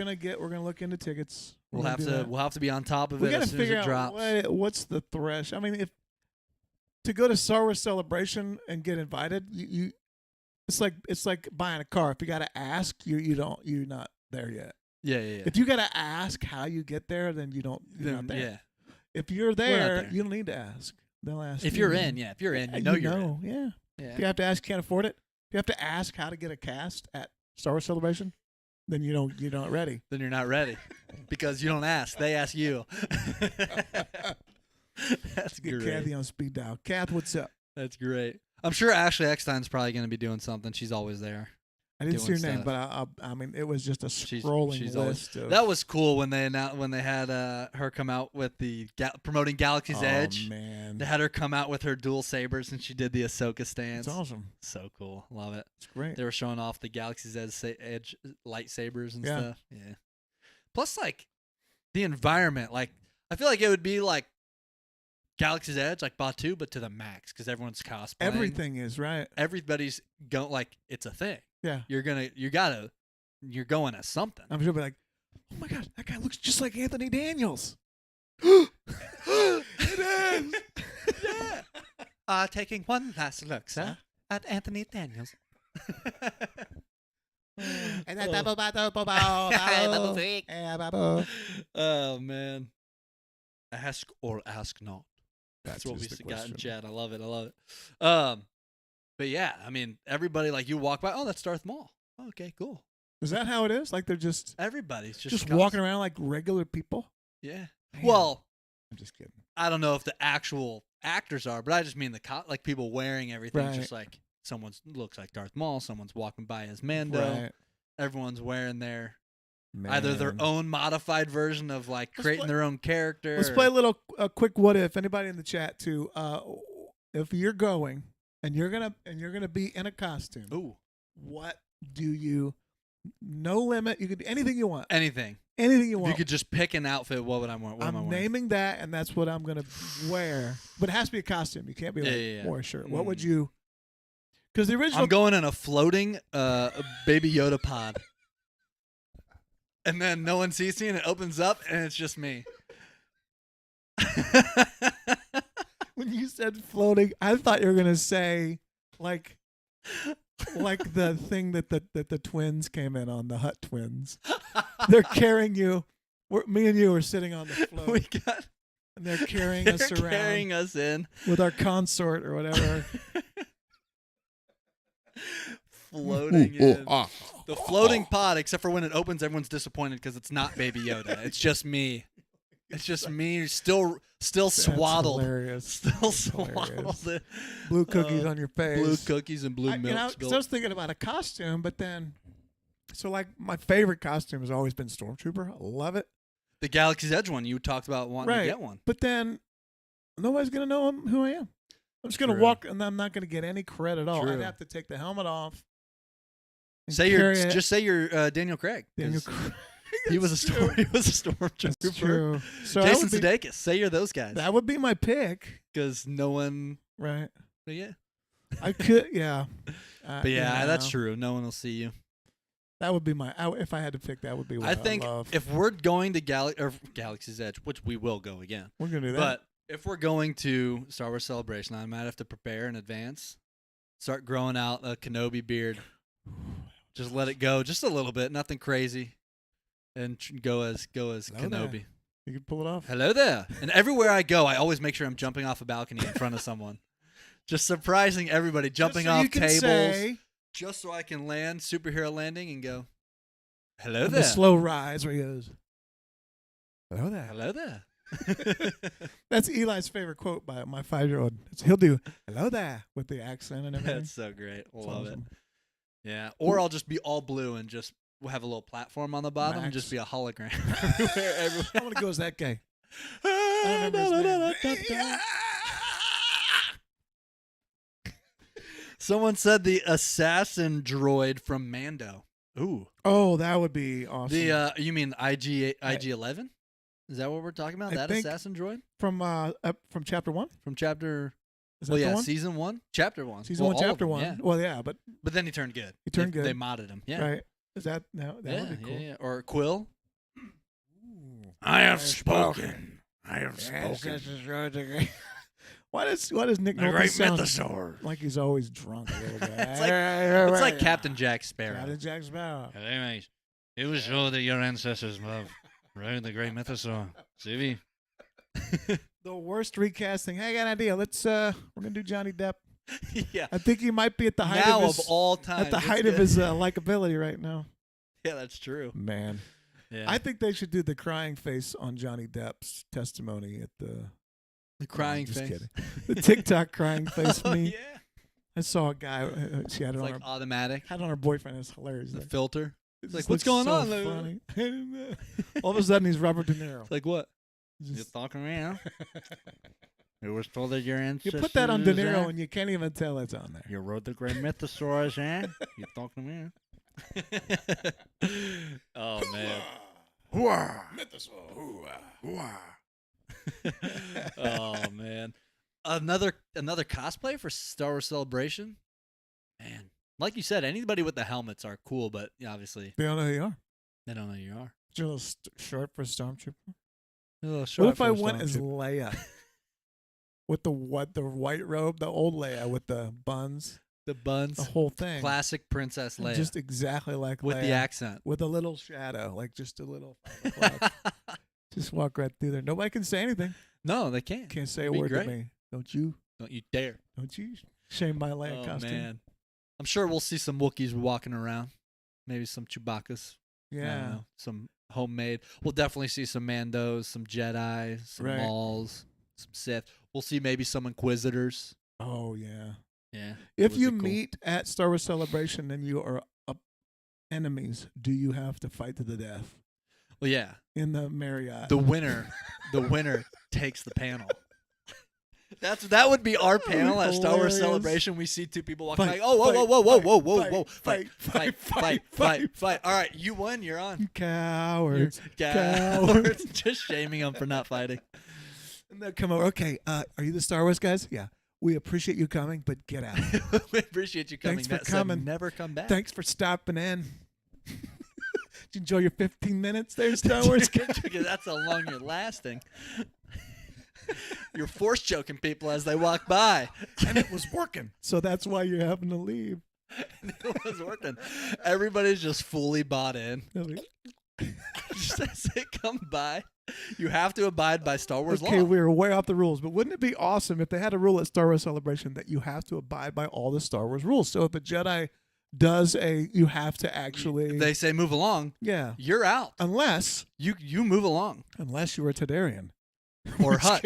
gonna look into tickets. We'll We're have gonna do to that. be on top of We it gotta as soon as figure it out drops. what's the thresh. I mean, if to go to Star Wars Celebration and get invited, you it's like buying a car. If you gotta ask, you're not there yet. Yeah. If you gotta ask how you get there, then you're Then, not there. yeah. If you're there, there. you don't need to ask. They'll ask. If you. you're in, you know you're in. Yeah. Yeah. If you have to ask, you can't afford it. If you have to ask how to get a cast at Star Wars Celebration, then you're not ready. Then you're not ready because you don't ask. They ask you. That's Get great. Kathy on speed dial. Kath, what's up? That's great. I'm sure Ashley Eckstein's probably going to be doing something. She's always there. I didn't see her Doing name, stuff. but I mean, it was just a She's scrolling always- list. Of, That was cool when they had her come out with the promoting Galaxy's Edge. Man, They had her come out with her dual sabers, and she did the Ahsoka stance. it's awesome. So cool. Love it. It's great. They were showing off the Galaxy's Edge lightsabers and Yeah. stuff. Yeah. Plus, like, the environment. Like, I feel like it would be like Galaxy's Edge, like Batu, but to the max because everyone's cosplaying. Everything is right. Everybody's going, like, it's a thing. Yeah, You're going as something. I'm sure. Be like, oh my god, that guy looks just like Anthony Daniels. It is. Yeah. Taking one last look, sir, at Anthony Daniels. Oh man. Ask or ask not. That's what we got in chat. I love it. But yeah, I mean, everybody, like, you walk by, oh, that's Darth Maul. Oh, okay, cool. Is that how it is? Like they're just Everybody's just walking around like regular people? Yeah. Man. Well, I'm just kidding. I don't know if the actual actors are, but I just mean like people wearing everything. Right. Just like someone looks like Darth Maul, someone's walking by as Mando. Right. Everyone's wearing their Man. either their own modified version of like Let's creating play- their own character. Let's play a quick what if. Anybody in the chat too? If you're going and you're gonna be in a costume, Ooh, what do you? No limit. You could do anything you want. anything. Anything you If want. you could just pick an outfit, what would I want? What am I I'm wearing? naming that, and that's what I'm gonna wear. But it has to be a costume. You can't be like Yeah. or a shirt. What would Mm. you? Because the original. I'm going in a floating Baby Yoda pod. And then no one sees me, and it opens up, and it's just me. When you said floating, I thought you were gonna say like the thing that the twins came in on, the Hut twins. They're carrying you. Me and you are sitting on the float, We got. and they're carrying They're us around carrying us in. with our consort or whatever. Floating in. The floating pod, except for when it opens, everyone's disappointed because it's not Baby Yoda. It's just me. It's just me, still That's swaddled. hilarious. Still hilarious. swaddled. Blue cookies on your face. Blue cookies and blue I, milk. 'cause spilled. I was thinking about a costume, but then, so like my favorite costume has always been Stormtrooper. I love it. The Galaxy's Edge one, you talked about wanting Right. to get one. But then nobody's gonna know who I am. I'm just gonna True. walk, and I'm not gonna get any credit at all. True. I'd have to take the helmet off. and Say you're carry it. just say you're Daniel Craig. 'cause Daniel Craig. He was a That's true. stormtrooper. That's true. So Jason that would be, Sudeikis. Say you're those guys. that would be my pick, Because no one. right? But yeah. I could, yeah. But yeah, that's true. true. No one will see you. That would be my. If I had to pick, that would be what I think love. if we're going to Galaxy's Edge, which we will go again, we're gonna do that, but if we're going to Star Wars Celebration, I might have to prepare in advance. Start growing out a Kenobi beard. Just let it go, just a little bit, nothing crazy, and go as Hello Kenobi. there. You can pull it off. Hello there. And everywhere I go, I always make sure I'm jumping off a balcony in front of someone, just surprising everybody, jumping Just so you off can tables, say, just so I can land superhero landing and go. Hello and there. the slow rise where he goes, "Hello there." Hello there. That's Eli's favorite quote by my 5-year-old. He'll do "Hello there" with the accent and everything. That's so great. It's Love awesome. it. Yeah. Or I'll just be all blue and just we'll have a little platform on the bottom and Max. just be a hologram everywhere. I want to go as that guy. I don't remember his name. Someone said the assassin droid from Mando. Ooh. Oh, that would be awesome. The you mean IG-11? Is that what we're talking about? I That think- assassin droid from chapter 1. from chapter Is that well, the yeah, one? season 1, chapter 1. Season Well, 1, all of chapter them, 1. Yeah. Well, yeah, but But then he turned good. He turned They good. modded him. Yeah. right. Is that that Yeah, would be cool. yeah. Or Quill. I have spoken. I have spoken. Why does Nick The Nolte great sound mythosaur. like he's always drunk a little bit? It's like Captain Jack Sparrow. Captain Jack Sparrow. Anyways, it was so that your ancestors loved, right? The great mythosaur. CV. The worst recasting. Hey, I got an idea. Let's we're gonna do Johnny Depp. Yeah. I think he might be at the height Now of his all time. at the height of his likability right now. Yeah, that's true. Man, Yeah. I think they should do the crying face on Johnny Depp's testimony at the the crying just face. kidding. The TikTok crying face Oh, me. yeah. I saw a guy. She had it It's on like her automatic. had it on her boyfriend. It's hilarious. The filter. It like, just what's looks going so on, Lou? funny. All of a sudden, he's Robert De Niro. Like what? Just- You're talking around. It was told that your you ancestors. put that on De Niro, and you can't even tell it's on there. You rode the great mythosaurs, eh? You talking to me? Oh man. Hooah! Oh man. Another cosplay for Star Wars Celebration. Man, like you said, anybody with the helmets are cool, but obviously They don't know who you are. they don't know who you are. You're a little short for a stormtrooper. A little What short if for I a went as stormtrooper. Leia with the white robe, the old Leia with the buns, The buns, the whole thing, classic Princess Leia, just exactly like with Leia, the accent. with a little shadow, like just a little 5 o'clock. Just walk right through there. Nobody can say anything. No, they can't. Can't say a It'd be word great. to me. Don't you? Don't you dare. Don't you? Shame my Leia Oh costume. man, I'm sure we'll see some Wookiees walking around. Maybe some Chewbacca's. I don't Yeah. know, some homemade. We'll definitely see some Mandos, some Jedi, some Right. Mauls, some Sith. We'll see maybe some Inquisitors. Oh yeah. Yeah. If those you are cool. meet at Star Wars Celebration and you are enemies, do you have to fight to the death Well, yeah. in the Marriott? The winner takes the panel. That would be our panel at Star Wars Hilarious. Celebration. We see two people walking Fight, like, oh, whoa, fight, whoa, whoa, whoa, fight, whoa, whoa, fight, whoa, fight, fight, fight, fight. All right, you won. You're on. Cowards. Cowards. Just shaming them for not fighting. And they'll come over. Okay, are you the Star Wars guys? Yeah. We appreciate you coming, but get out. We appreciate you coming. Thanks for That said, coming. never come back. Thanks for stopping in. Did you enjoy your 15 minutes there, Star Wars guys? That's how long you're lasting. You're force choking people as they walk by. And it was working. So that's why you're having to leave. It was working. Everybody's just fully bought in. They'll be, Just as they come by, you have to abide by Star Wars okay, law. we were way off the rules, but wouldn't it be awesome if they had a rule at Star Wars Celebration that you have to abide by all the Star Wars rules? So if a Jedi does you have to actually, They say move along. yeah, You're out. unless You move along. you were a Tadarian. or Hut,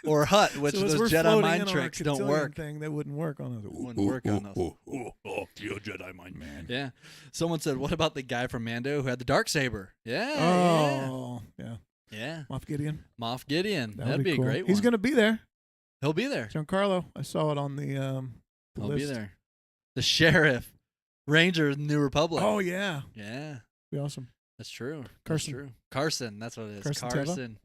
or Hut, which So as we're those Jedi floating mind in on our tricks don't cotillion work. Thing that wouldn't work on us. Wouldn't work on us. You're a Jedi mind man. Yeah. Someone said, "What about the guy from Mando who had the dark saber?" Yeah. Oh, yeah. Yeah. Moff Gideon. Moff Gideon. That That'd would be cool. a great one. He's going to be there. He'll be there. Giancarlo. I saw it on the He'll list. be there. The sheriff, Ranger, of the New Republic. Oh, yeah. Yeah. Be awesome. That's true. Carson. That's true. Carson. That's what it is. Carson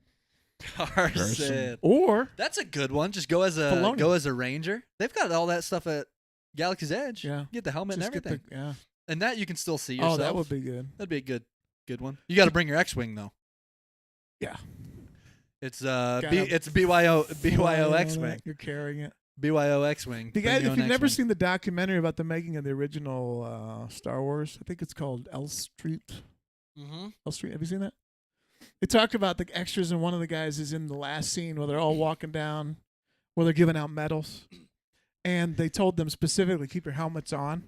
Carson. Or That's a good one. Just go as Filoni. a ranger. They've got all that stuff at Galaxy's Edge. Yeah. Get the helmet and just get everything. yeah. And that you can still see yourself. Oh, that would be good. That'd be a good one. You got to bring your X-wing though. Yeah. It's Gotta it's BYO Fly on X-wing. that. You're carrying it. BYO X-wing. The Bring guy, your if own you've never X-wing. seen the documentary about the making of the original Star Wars, I think it's called L Street. L Street. Have you seen that? They talk about the extras, and one of the guys is in the last scene where they're all walking down, where they're giving out medals, and they told them specifically keep your helmets on,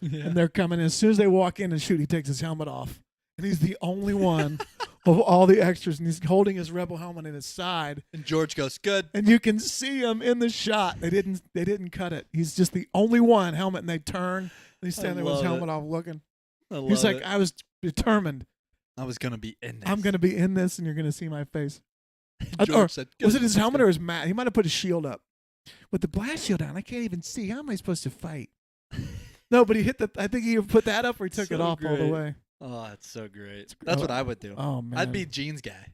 and they're coming in. As soon as they walk in and shoot, he takes his helmet off, and he's the only one of all the extras, and he's holding his rebel helmet in his side, And George goes, "Good." and you can see him in the shot. They didn't cut it. He's just the only one helmet, and they turn, and he's standing there with his love helmet off, looking. I love He's like, it. I was determined. I was gonna be in this. I'm gonna be in this, and you're gonna see my face. George Or said, was "Good." it his helmet or his mat? He might have put his shield up. With the blast shield on, I can't even see. How am I supposed to fight? No, but he hit the. I think he put that up, or he took it So off all the great. way. Oh, that's so great. That's what I would do. Oh man, I'd be Gene's guy.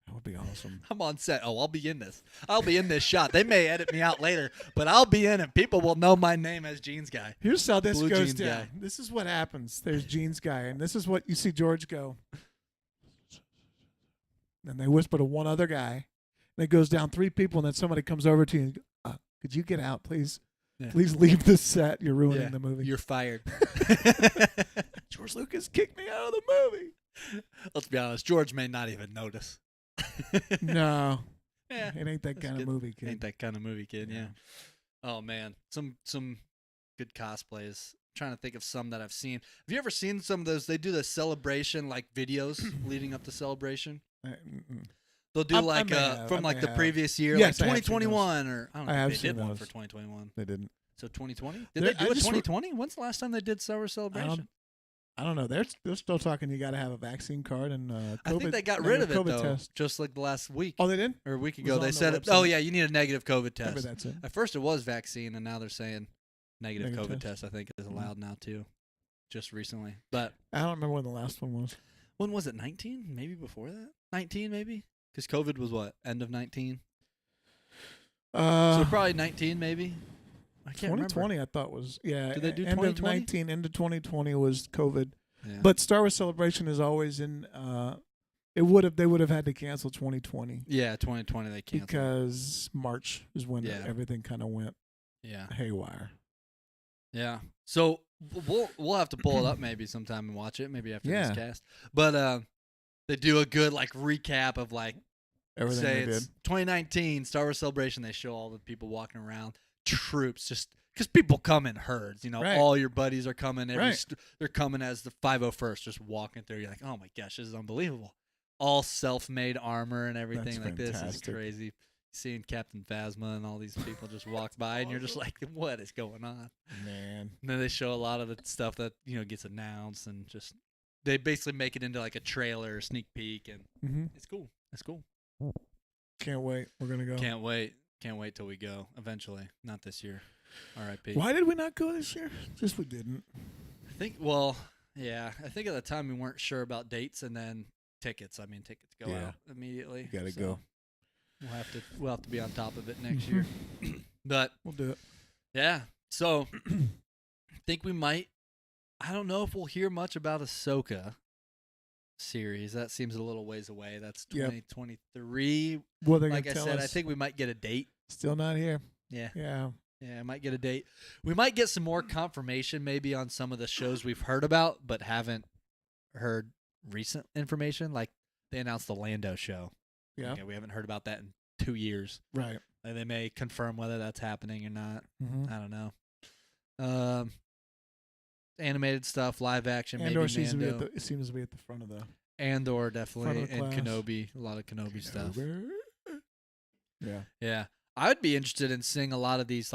That would be awesome. I'm on set. Oh, I'll be in this. I'll be in this shot. They may edit me out later, but I'll be in it. People will know my name as Gene's guy. Here's how this Blue goes jeans down. guy. This is what happens. There's Gene's guy, and this is what you see George go. And they whisper to one other guy. And it goes down 3 people, and then somebody comes over to you. And, could you get out, please? Yeah. Please leave the set. You're ruining Yeah, the movie. You're fired. George Lucas kicked me out of the movie. Let's be honest. George may not even notice. No, Yeah. it ain't that That's kind good. of movie, kid. Ain't that kind of movie, kid. Yeah. Oh man, some good cosplays. Trying to think of some that I've seen. Have you ever seen some of those? They do the celebration like videos leading up to celebration. They'll do I like may have, from I like may the have. previous year, Yes, like I have seen 2021, or I don't know. I have if they did seen one those. for 2021. They didn't. So 2020? Did There- they I do a just 2020? When's the last time they did Star Wars Celebration? I don't know. They're still talking. You got to have a vaccine card and COVID. I think they got and rid a of it COVID though, test. just like the last week Oh, they did. or a week was ago. on They the said, oh website. yeah, you need a negative COVID Maybe test. that's it. At first it was vaccine, and now they're saying negative Negative COVID test. test. I think is allowed now too, just recently. But I don't remember when the last one was. when was it? 19? Maybe before that? 19 maybe? Because COVID was what? End of 19? So probably 19 maybe? I can't 2020, I thought was Did they do end 2020? of 19 into 2020 was COVID. remember. But Star Wars Celebration is always in. They would have had to cancel 2020 Yeah, 2020 they canceled. because March is when Yeah. everything kind of went Yeah. haywire. Yeah. So we'll have to pull it up maybe sometime and watch it, maybe after Yeah. this cast. But they do a good like recap of like Everything say they it's did. 2019 Star Wars Celebration. They show all the people walking around, troops, just because people come in herds. You know, Right. all your buddies are coming. Right. They're coming as the 501st, just walking through. You're like, oh my gosh, this is unbelievable. All self-made armor and everything That's like this is fantastic. crazy. Seeing Captain Phasma and all these people just walk by, and you're just like, what is going on? Man. And then they show a lot of the stuff that gets announced, and just they basically make it into like a trailer, sneak peek, and hmm it's cool. It's cool. Can't wait. We're gonna go. Can't wait. Can't wait till we go eventually. Not this year. R.I.P. Why did we not go this year? Just we didn't. I think. Well, yeah. I think at the time we weren't sure about dates, and then tickets. I mean, tickets go Yeah. out immediately. You gotta so go. We'll have to be on top of it next year. But We'll do it. yeah. So I think we might. I don't know if we'll hear much about Ahsoka series. That seems a little ways away. That's Yep. 2023. Well, they're Like I gonna tell said, us. I think we might get a date. Still not here. Yeah. Yeah. Yeah, I might get a date. We might get some more confirmation maybe on some of the shows we've heard about but haven't heard recent information. Like they announced the Lando show. Yeah. Okay, we haven't heard about that in 2 years. Right. Like, they may confirm whether that's happening or not. Mm-hmm. I don't know. Animated stuff, live action, Andor maybe seems to be Mando. at the, it seems to be at the front of the. Andor definitely, Front of the and class. Kenobi, a lot of Kenobi stuff. Yeah. Yeah, I would be interested in seeing a lot of these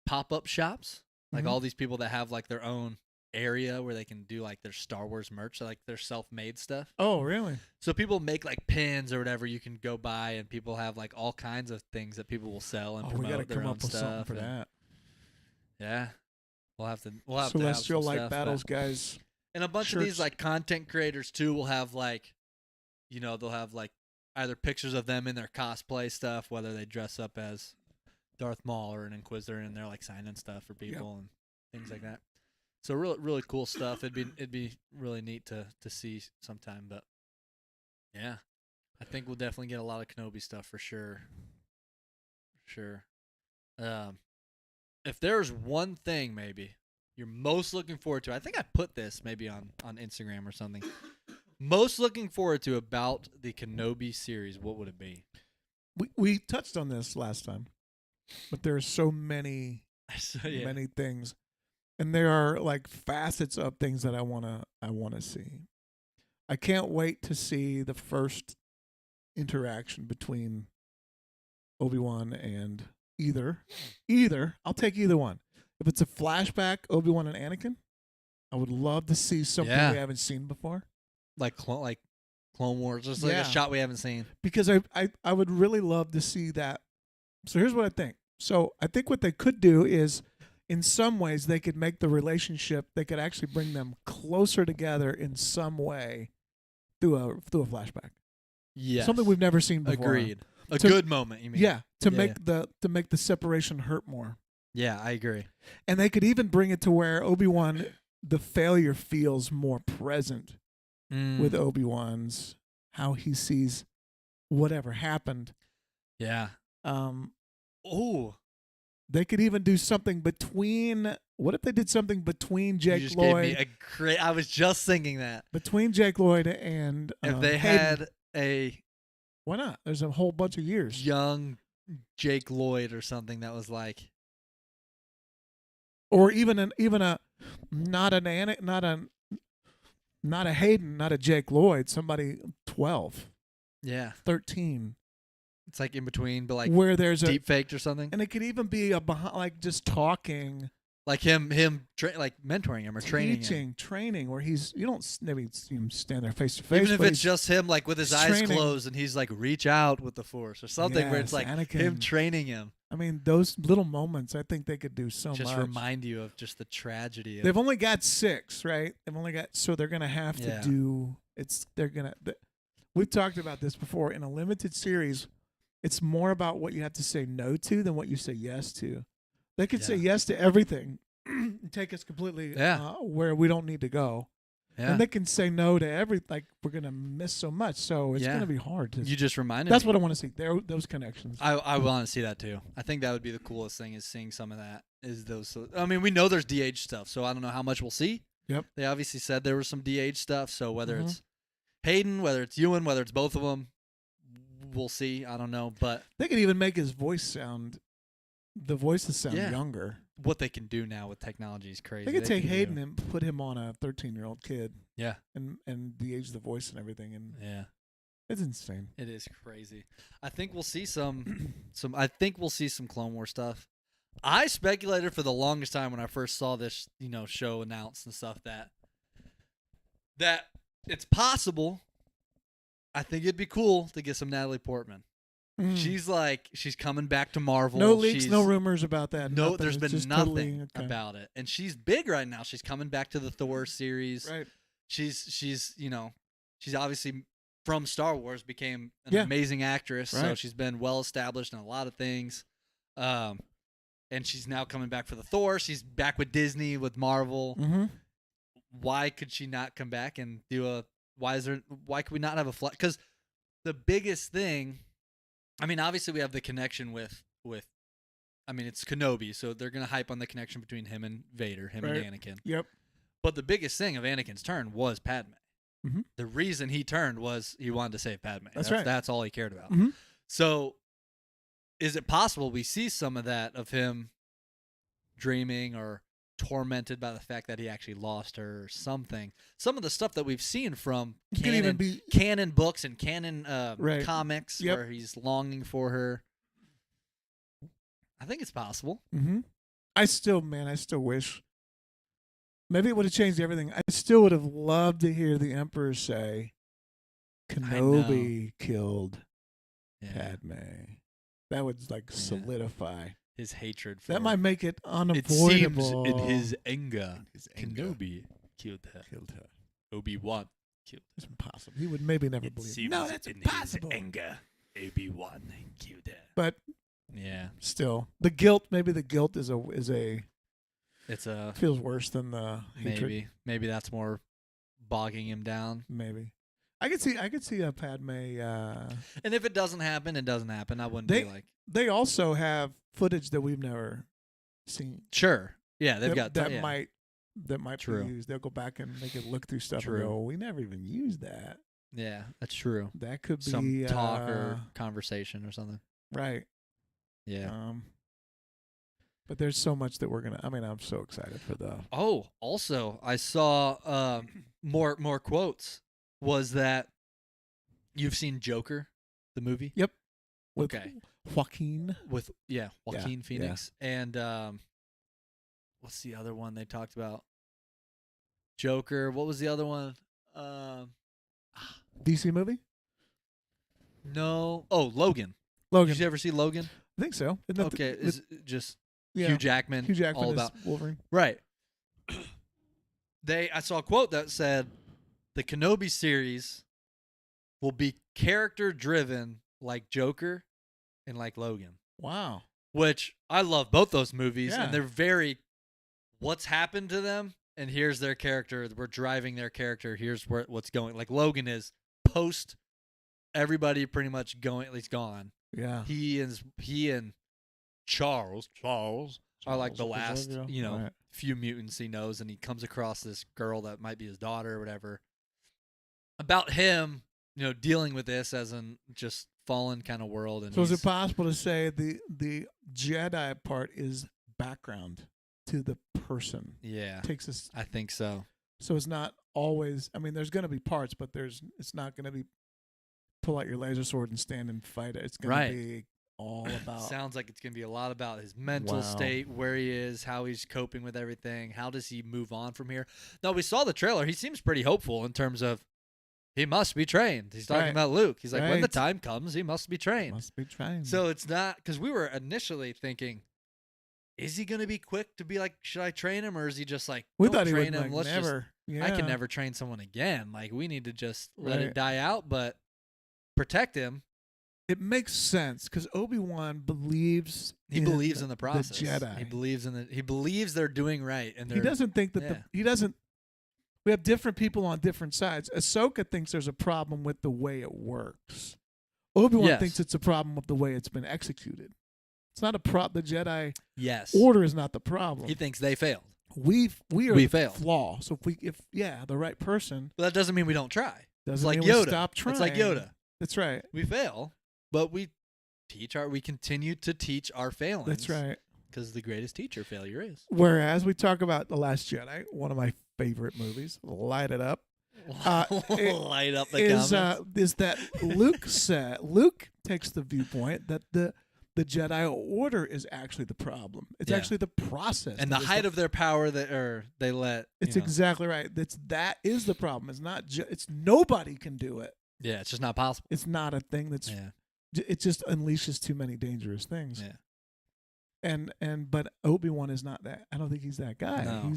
pop-up shops, like Mhm. all these people that have like their own area where they can do like their Star Wars merch, like their self-made stuff. Oh, really? So people make like pins or whatever you can go buy, and people have like all kinds of things that people will sell and Oh, we promote got to their come own up with something stuff. for and- that. Yeah, we'll have to have Celestial some Light stuff, but- Battles, guys. And a bunch of these shirts. like content creators too will have like, they'll have like either pictures of them in their cosplay stuff, whether they dress up as Darth Maul or an Inquisitor, and they're like signing stuff for people and things like that. So really cool stuff. It'd be really neat to see sometime. But yeah, I think we'll definitely get a lot of Kenobi stuff for sure. For sure. If there's one thing maybe you're most looking forward to, I think I put this maybe on Instagram or something. Most looking forward to about the Kenobi series, what would it be? We touched on this last time, but there are so many So, yeah. many things, and there are like facets of things that I wanna see. I can't wait to see the first interaction between Obi-Wan and either. I'll take either one. If it's a flashback, Obi-Wan and Anakin, I would love to see something Yeah. we haven't seen before. like Clone Wars, just like Yeah. a shot we haven't seen. Because I would really love to see that. So here's what I think. So I think what they could do is, in some ways, they could make the relationship. They could actually bring them closer together in some way through a flashback. Yeah, Something we've never seen before. agreed. A To- good moment, you mean? Yeah, to Yeah, make the separation hurt more. Yeah, I agree. And they could even bring it to where Obi-Wan, the failure feels more present with Obi-Wan's, how he sees whatever happened. Yeah. Um, Oh, They could even do something between. What if they did something between you Jake just gave me Lloyd, a great. I was just thinking that and if they Hayden? had a Why not? There's a whole bunch of years. young Jake Lloyd or something that was like, Or even a not a Hayden, not a Jake Lloyd, somebody 12, yeah, 13, it's like in between, but like where there's deep faked or something. and it could even be a behind, like just talking, Like him like mentoring him or training him. training, where you don't maybe see him stand there face to face. Even if but it's he's- just him like with his he's eyes training. closed and he's like reach out with the force or something where it's Yes, like him Anakin. training him. I mean, those little moments, I think they could do so Just much. remind you of just the tragedy of They've only got 6, right? So they're gonna have to Yeah. do. We've talked about this before. In a limited series, it's more about what you have to say no to than what you say yes to. They could say Yeah. yes to everything, and take us completely where we don't need to go, yeah. and they can say no to everything. Like we're gonna miss so much, so it's Yeah. gonna be hard to. You just reminded That's me. what I want to see. Those connections. I want to see that too. I think that would be the coolest thing is seeing some of that. Is those? I mean, we know there's DH stuff, so I don't know how much we'll see. Yep. They obviously said there was some DH stuff, so whether Mhm. it's Hayden, whether it's Ewan, whether it's both of them, we'll see. I don't know, but They could even make his voice sound. The voices sound Yeah. younger. what they can do now with technology is crazy. They could take can do- Hayden and put him on a 13-year-old kid. Yeah. And de-age the voice and everything, and Yeah. it's insane. It is crazy. I think we'll see some I think we'll see some Clone War stuff. I speculated for the longest time when I first saw this, show announced and stuff that it's possible. I think it'd be cool to get some Natalie Portman. Mm. She's coming back to Marvel. No leaks, She's- no rumors about that. No, nothing. there's It's been just nothing totally, okay. about it. And she's big right now. She's coming back to the Thor series. Right. She's she's obviously from Star Wars, became an Yeah. amazing actress. So Right. she's been well established in a lot of things. And she's now coming back for the Thor. She's back with Disney, with Marvel. Mm-hmm. Why could she not come back and do why could we not have a flight? Because the biggest thing, I mean, obviously we have the connection with it's Kenobi, so they're gonna hype on the connection between him and Vader, him Right. and Anakin. Yep. But the biggest thing of Anakin's turn was Padme. Mhm. The reason he turned was he wanted to save Padme. That's right. That's all he cared about. Mhm. So, is it possible we see some of that of him dreaming or tormented by the fact that he actually lost her or something? Some of the stuff that we've seen from It could even be canon books and canon Right. comics Yep. where he's longing for her. I think it's possible. Mm-hmm. I still wish. Maybe it would have changed everything. I still would have loved to hear the Emperor say, Kenobi killed Yeah. Padme. That would like solidify. His hatred for That might make it It unavoidable. seems in his anger, His anger Kenobi killed her. Obi-Wan killed It's impossible. He would maybe never It believe. seems No, that's in impossible. his anger, Obi-Wan killed her. But Yeah. still, the guilt. Maybe the guilt is a It's a feels worse than the hatred. maybe that's more bogging him down. Maybe. I could see a Padme. And if it doesn't happen, it doesn't happen. I wouldn't They- be like, They also have footage that we've never seen. sure. Yeah, they've got that yeah. might True. be used. They'll go back and they could look through stuff True. and go, we never even used that. Yeah, that's true. That could be Some talk or conversation or something. right. Yeah. But there's so much that we're gonna. I mean, I'm so excited for the. Oh, also, I saw more quotes. Was that you've seen Joker, the movie? Yep. With Okay. Joaquin. With Joaquin yeah. Phoenix and what's the other one they talked about? Joker. What was the other one? DC movie. No. Oh, Logan. Logan. Did you ever see Logan? I think so. Isn't that Okay, the- is it just yeah. Hugh Jackman. Hugh Jackman all is about Wolverine. right. I saw a quote that said the Kenobi series will be character driven like Joker and like Logan, Wow. which I love both those movies Yeah. and they're very what's happened to them and here's their character. We're driving their character. Here's what's going. Like Logan is post everybody pretty much going at least gone. Yeah. He and Charles are like the last, Right. few mutants he knows, and he comes across this girl that might be his daughter or whatever. About him, dealing with this as in just fallen kind of world. And So is he's- it possible to say the Jedi part is background to the person? Yeah, Takes us. I think so. So it's not always. I mean, there's going to be parts, but it's not going to be pull out your laser sword and stand and fight it. It's going Right. to be all about. Sounds like it's going to be a lot about his mental Wow. state, where he is, how he's coping with everything. How does he move on from here? Now, we saw the trailer. He seems pretty hopeful in terms of he must be trained. He's talking Right. about Luke. He's like, when the Right. time comes, he must be trained. Must be trained. So it's not because we were initially thinking, is he going to be quick to be like, should I train him, or is he just like, we don't thought he train would him? like Let's just never. Yeah. I can never train someone again. Like we need to just let it Right. die out, but protect him. It makes sense because Obi-Wan believes. He believes in the process. Jedi. He believes they're doing right, and He they're doesn't think that yeah. he doesn't. We have different people on different sides. Ahsoka thinks there's a problem with the way it works. Obi-Wan Yes. thinks it's a problem with the way it's been executed. It's not a problem. The Jedi yes. Order is not the problem. He thinks they failed. we are we the failed. flaw. So if the right person But that doesn't mean we don't try. doesn't like mean we Yoda. stop trying. It's like Yoda. That's right. We fail, but we continue to teach our failings. That's right. Because the greatest teacher failure is. Whereas we talk about The Last Jedi, one of my favorite movies, light it up. It Light up the is comments. is that Luke takes the viewpoint that the Jedi Order is actually the problem. It's Yeah. actually the process. And the that is height of their power they let. it's you know. exactly right. That is the problem. It's not. It's nobody can do it. Yeah, it's just not possible. It's not a thing that's. Yeah. It just unleashes too many dangerous things. Yeah. But Obi-Wan is not that. I don't think he's that guy. No.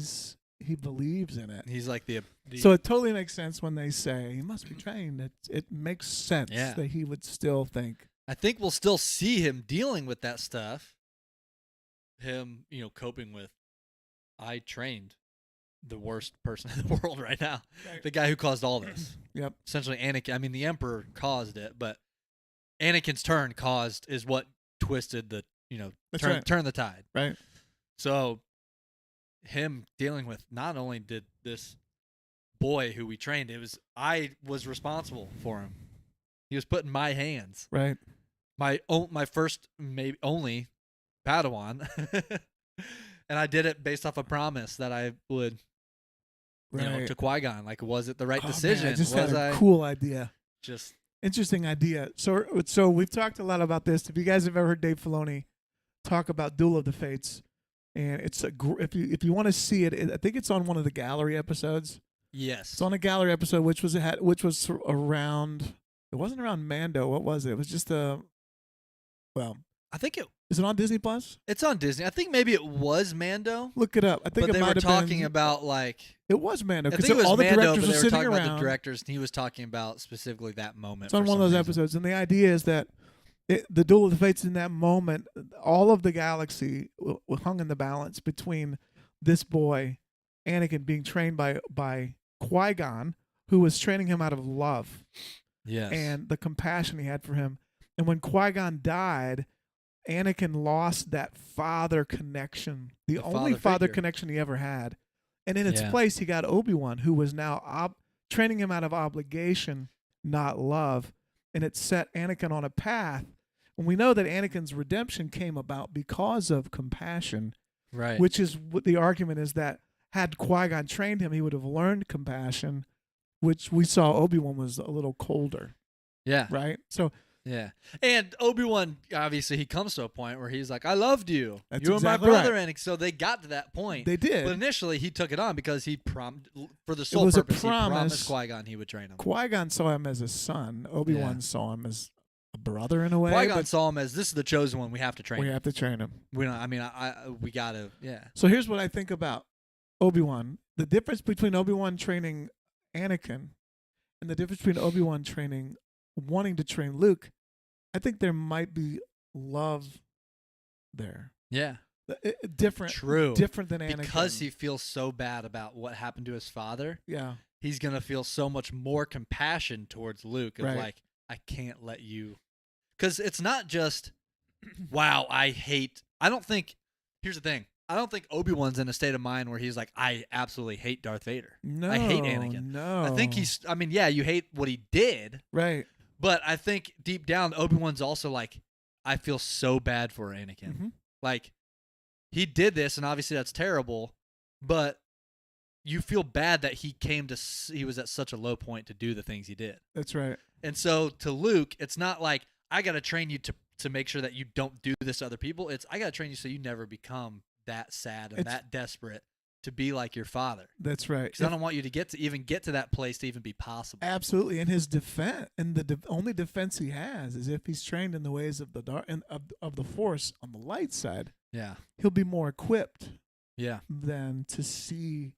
He believes in it. He's like the So it totally makes sense when they say he must be trained. It makes sense Yeah. that he would still think. I think we'll still see him dealing with that stuff. Him, coping with, I trained the worst person in the world right now. Right. The guy who caused all this. Yep. Essentially, Anakin. I mean, the Emperor caused it, but Anakin's turn is what twisted the, That's turn right. turn the tide. Right. So him dealing with not only did this boy who we trained, I was responsible for him. He was put in my hands. Right. My first, maybe only Padawan. And I did it based off a promise that I would, Right. to Qui-Gon. Like, was it the right Oh, decision? Man, I just was had I a cool idea. just Interesting idea. So we've talked a lot about this. If you guys have ever heard Dave Filoni talk about Duel of the Fates, and it's if you want to see it, I think it's on one of the gallery episodes. Yes. It's on a gallery episode, which was around. It wasn't around Mando. What was it? It was just well, I think is it on Disney Plus? it's on Disney. I think maybe it was Mando. Look it up. I think But it they might were have talking been, about like It was Mando I because think it was all the Mando, directors but were they were sitting talking around. about the directors, and he was talking about specifically that moment. It's on for one of some those reason. episodes, and the idea is that the Duel of the Fates in that moment, all of the galaxy hung in the balance between this boy, Anakin, being trained by Qui-Gon, who was training him out of love Yes. and the compassion he had for him. And when Qui-Gon died, Anakin lost that father connection, the only father father figure. connection he ever had. And in its Yeah. place, he got Obi-Wan, who was now training him out of obligation, not love. And it set Anakin on a path. And we know that Anakin's redemption came about because of compassion, right. which is what the argument is that had Qui-Gon trained him, he would have learned compassion, which we saw Obi-Wan was a little colder, yeah. right? So Yeah. And Obi-Wan, obviously, he comes to a point where he's like, I loved you. That's You were exactly my brother. right. And so they got to that point. they did. But initially, he took it on because he for the sole was a purpose, he promise. promised Qui-Gon he would train him. Qui-Gon saw him as a son. Obi-Wan Yeah. saw him as a brother in a way. Qui-Gon but saw him as, this is the chosen one. We have to train we him. have to train him. We don't, I mean, we got to, yeah. So here's what I think about Obi-Wan. The difference between Obi-Wan training Anakin and the difference between Obi-Wan wanting to train Luke, I think there might be love there. Yeah. Different. True. Different than Anakin. Because he feels so bad about what happened to his father, Yeah. he's going to feel so much more compassion towards Luke of Right. like, I can't let you. Because it's not just, wow, I don't think, here's the thing. I don't think Obi-Wan's in a state of mind where he's like, I absolutely hate Darth Vader. No. I hate Anakin. No. I think yeah, you hate what he did, right. but I think deep down, Obi-Wan's also like, I feel so bad for Anakin. Mhm. Like, he did this, and obviously that's terrible, but you feel bad that he was at such a low point to do the things he did. That's right. And so to Luke, it's not like, I got to train you to make sure that you don't do this to other people. It's, I got to train you so you never become that sad and that desperate to be like your father. That's right. Because I don't want you to even get to that place to even be possible. Absolutely. In his defense, and the only defense he has is if he's trained in the ways of the dark and of the Force on the light side, Yeah. he'll be more equipped Yeah. than to see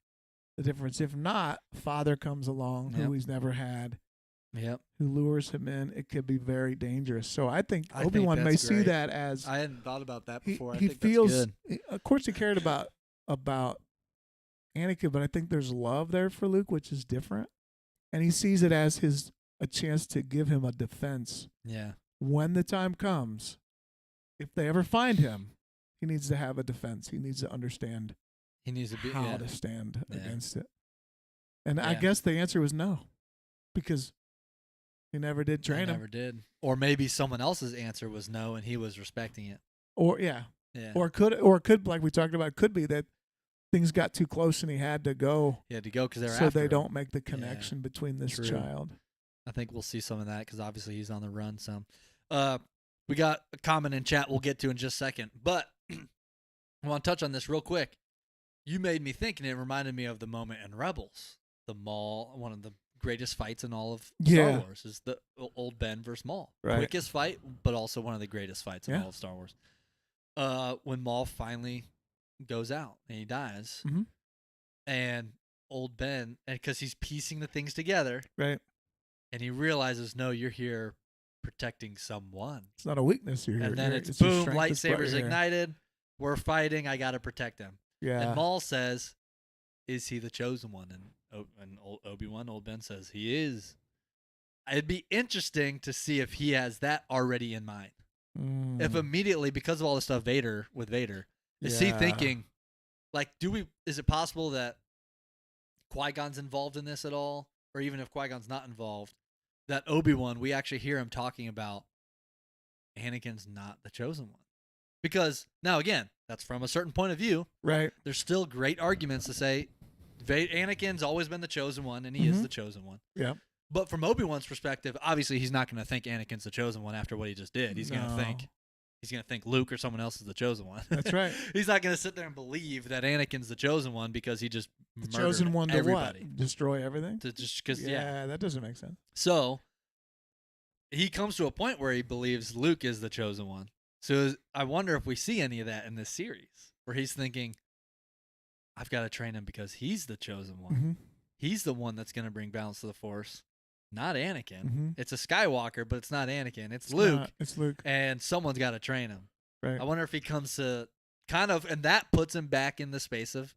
the difference. If not, father comes along Yep. who he's never had, Yep. who lures him in. It could be very dangerous. So I think I think Obi-Wan may that's see great. that as I hadn't thought about that he, before. I he think feels. that's good. Of course, he cared about Anakin, but I think there's love there for Luke, which is different, and he sees it as a chance to give him a defense Yeah. when the time comes. If they ever find him, he needs to have a defense. He needs to understand He needs to be. how Yeah. to stand Yeah. against it. And I Yeah. guess the answer was no, because he never did I train him. never did. Or maybe someone else's answer was no, and he was respecting it. Or yeah, Yeah. or could like we talked about, could be that things got too close and he had to go, he had to go because they're so after they him. don't make the connection between this True. child. I think we'll see some of that because obviously he's on the run. So, we got a comment in chat we'll get to in just a second, but I want to touch on this real quick. You made me think, and it reminded me of the moment in Rebels, the Maul, one of the greatest fights in all of Yeah. Star Wars is the old Ben versus Maul. Right. Quickest fight, but also one of the greatest fights in Yeah. all of Star Wars. When Maul finally goes out and he dies, Mhm. and old Ben, and because he's piecing the things together, Right? and he realizes, no, you're here protecting someone. It's not a weakness you're here. And then You're- it's a boom, strength that's brought lightsabers you here. ignited. We're fighting. I got to protect him. Yeah. And Maul says, is he the chosen one? And Obi-Wan, old Ben says, he is. It'd be interesting to see if he has that already in mind. If Mm. immediately, because of all the stuff with Vader, is he Yeah. thinking, like, is it possible that Qui-Gon's involved in this at all? Or even if Qui-Gon's not involved, that Obi-Wan, we actually hear him talking about Anakin's not the chosen one. Because, now again, that's from a certain point of view. Right. There's still great arguments to say Anakin's always been the chosen one, and he is Mhm. the chosen one. Yeah. But from Obi-Wan's perspective, obviously he's not going to think Anakin's the chosen one after what he just did. He's going to No. think He's going to think Luke or someone else is the chosen one. That's right. He's not going to sit there and believe that Anakin's the chosen one because he just The murdered chosen one to everybody. what? Destroy everything? To just because That doesn't make sense. So he comes to a point where he believes Luke is the chosen one. So I wonder if we see any of that in this series where he's thinking, I've got to train him because he's the chosen one. Mm-hmm. He's the one that's going to bring balance to the Force, not Anakin. Mm-hmm. It's a Skywalker, but it's not Anakin. It's Luke, It's Luke. and someone's got to train him. Right. I wonder if he comes to kind of, and that puts him back in the space of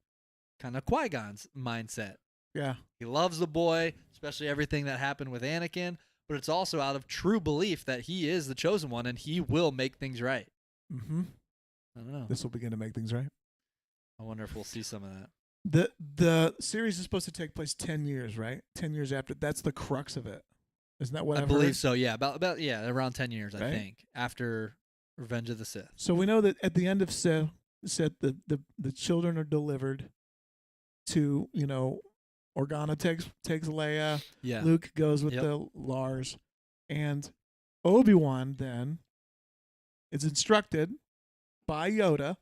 kind of Qui-Gon's mindset. Yeah. He loves the boy, especially everything that happened with Anakin, but it's also out of true belief that he is the chosen one and he will make things right. Mm-hmm. I don't know. This will begin to make things right. I wonder if we'll see some of that. The series is supposed to take place 10 years, right? 10 years after. That's the crux of it. Isn't that what I I've believe heard? so. Yeah, about around 10 years, I Right? think, after Revenge of the Sith. So we know that at the end of Sith, the children are delivered to, Organa takes Leia. Yeah. Luke goes with Yep. the Lars. And Obi-Wan then is instructed by Yoda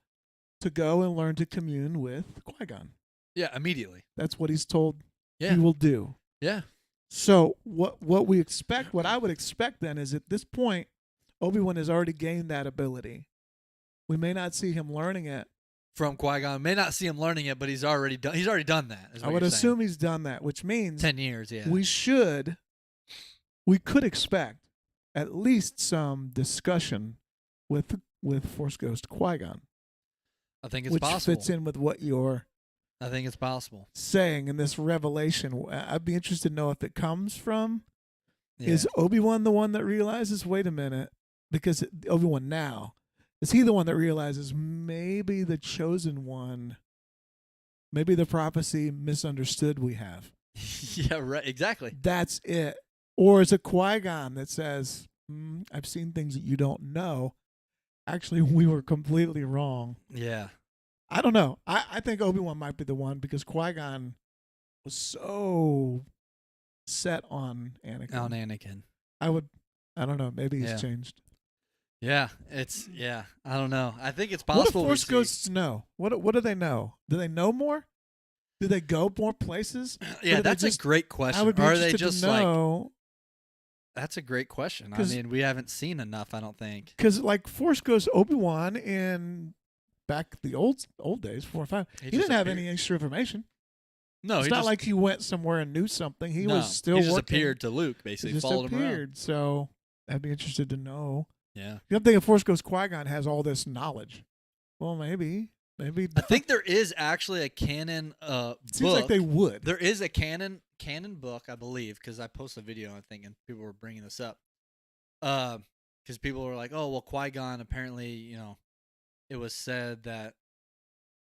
to go and learn to commune with Qui-Gon. Yeah, immediately. That's what he's told Yeah. he will do. Yeah. So what I would expect then is at this point, Obi-Wan has already gained that ability. We may not see him learning it. From Qui-Gon. May not see him learning it, but he's already done that. Is I what would you're assume he's done that, which means saying. 10 years, yeah. we could expect at least some discussion with Force Ghost Qui-Gon, I think it's which possible. fits in with what you're I think it's possible. saying in this revelation. I'd be interested to know if it comes from Yeah. is Obi-Wan the one that realizes, wait a minute, because Obi-Wan now, is he the one that realizes maybe the chosen one, maybe the prophecy misunderstood we have? Yeah, right. Exactly. That's it. Or is it Qui-Gon that says, I've seen things that you don't know. Actually, we were completely wrong. Yeah. I don't know. I think Obi-Wan might be the one because Qui-Gon was so set on Anakin. On Anakin. I don't know. Maybe he's Yeah. changed. Yeah. I don't know. I think it's What do possible. Force Ghosts know? What do they know? Do they know more? Do they go more places? Yeah, do they that's just- a great I question. would be Are they interested just to know. That's a great question. I 'Cause- mean, we haven't seen enough, I don't think. Because like Force Ghost Obi-Wan in back the old days, 4 and 5, he didn't have disappeared. any extra information. No, It's he not just, like he went somewhere and knew something. He no, was still he just working. appeared to Luke, He basically. just Followed him around. appeared. So I'd be interested to know. Yeah. You don't think if Force Ghost Qui-Gon has all this knowledge? Well, maybe. I think there is actually a canon it seems like book. they would. There is a canon book, I believe, because I posted a video, I think, and people were bringing this up. Because people were like, "Oh, well, Qui-Gon apparently, it was said that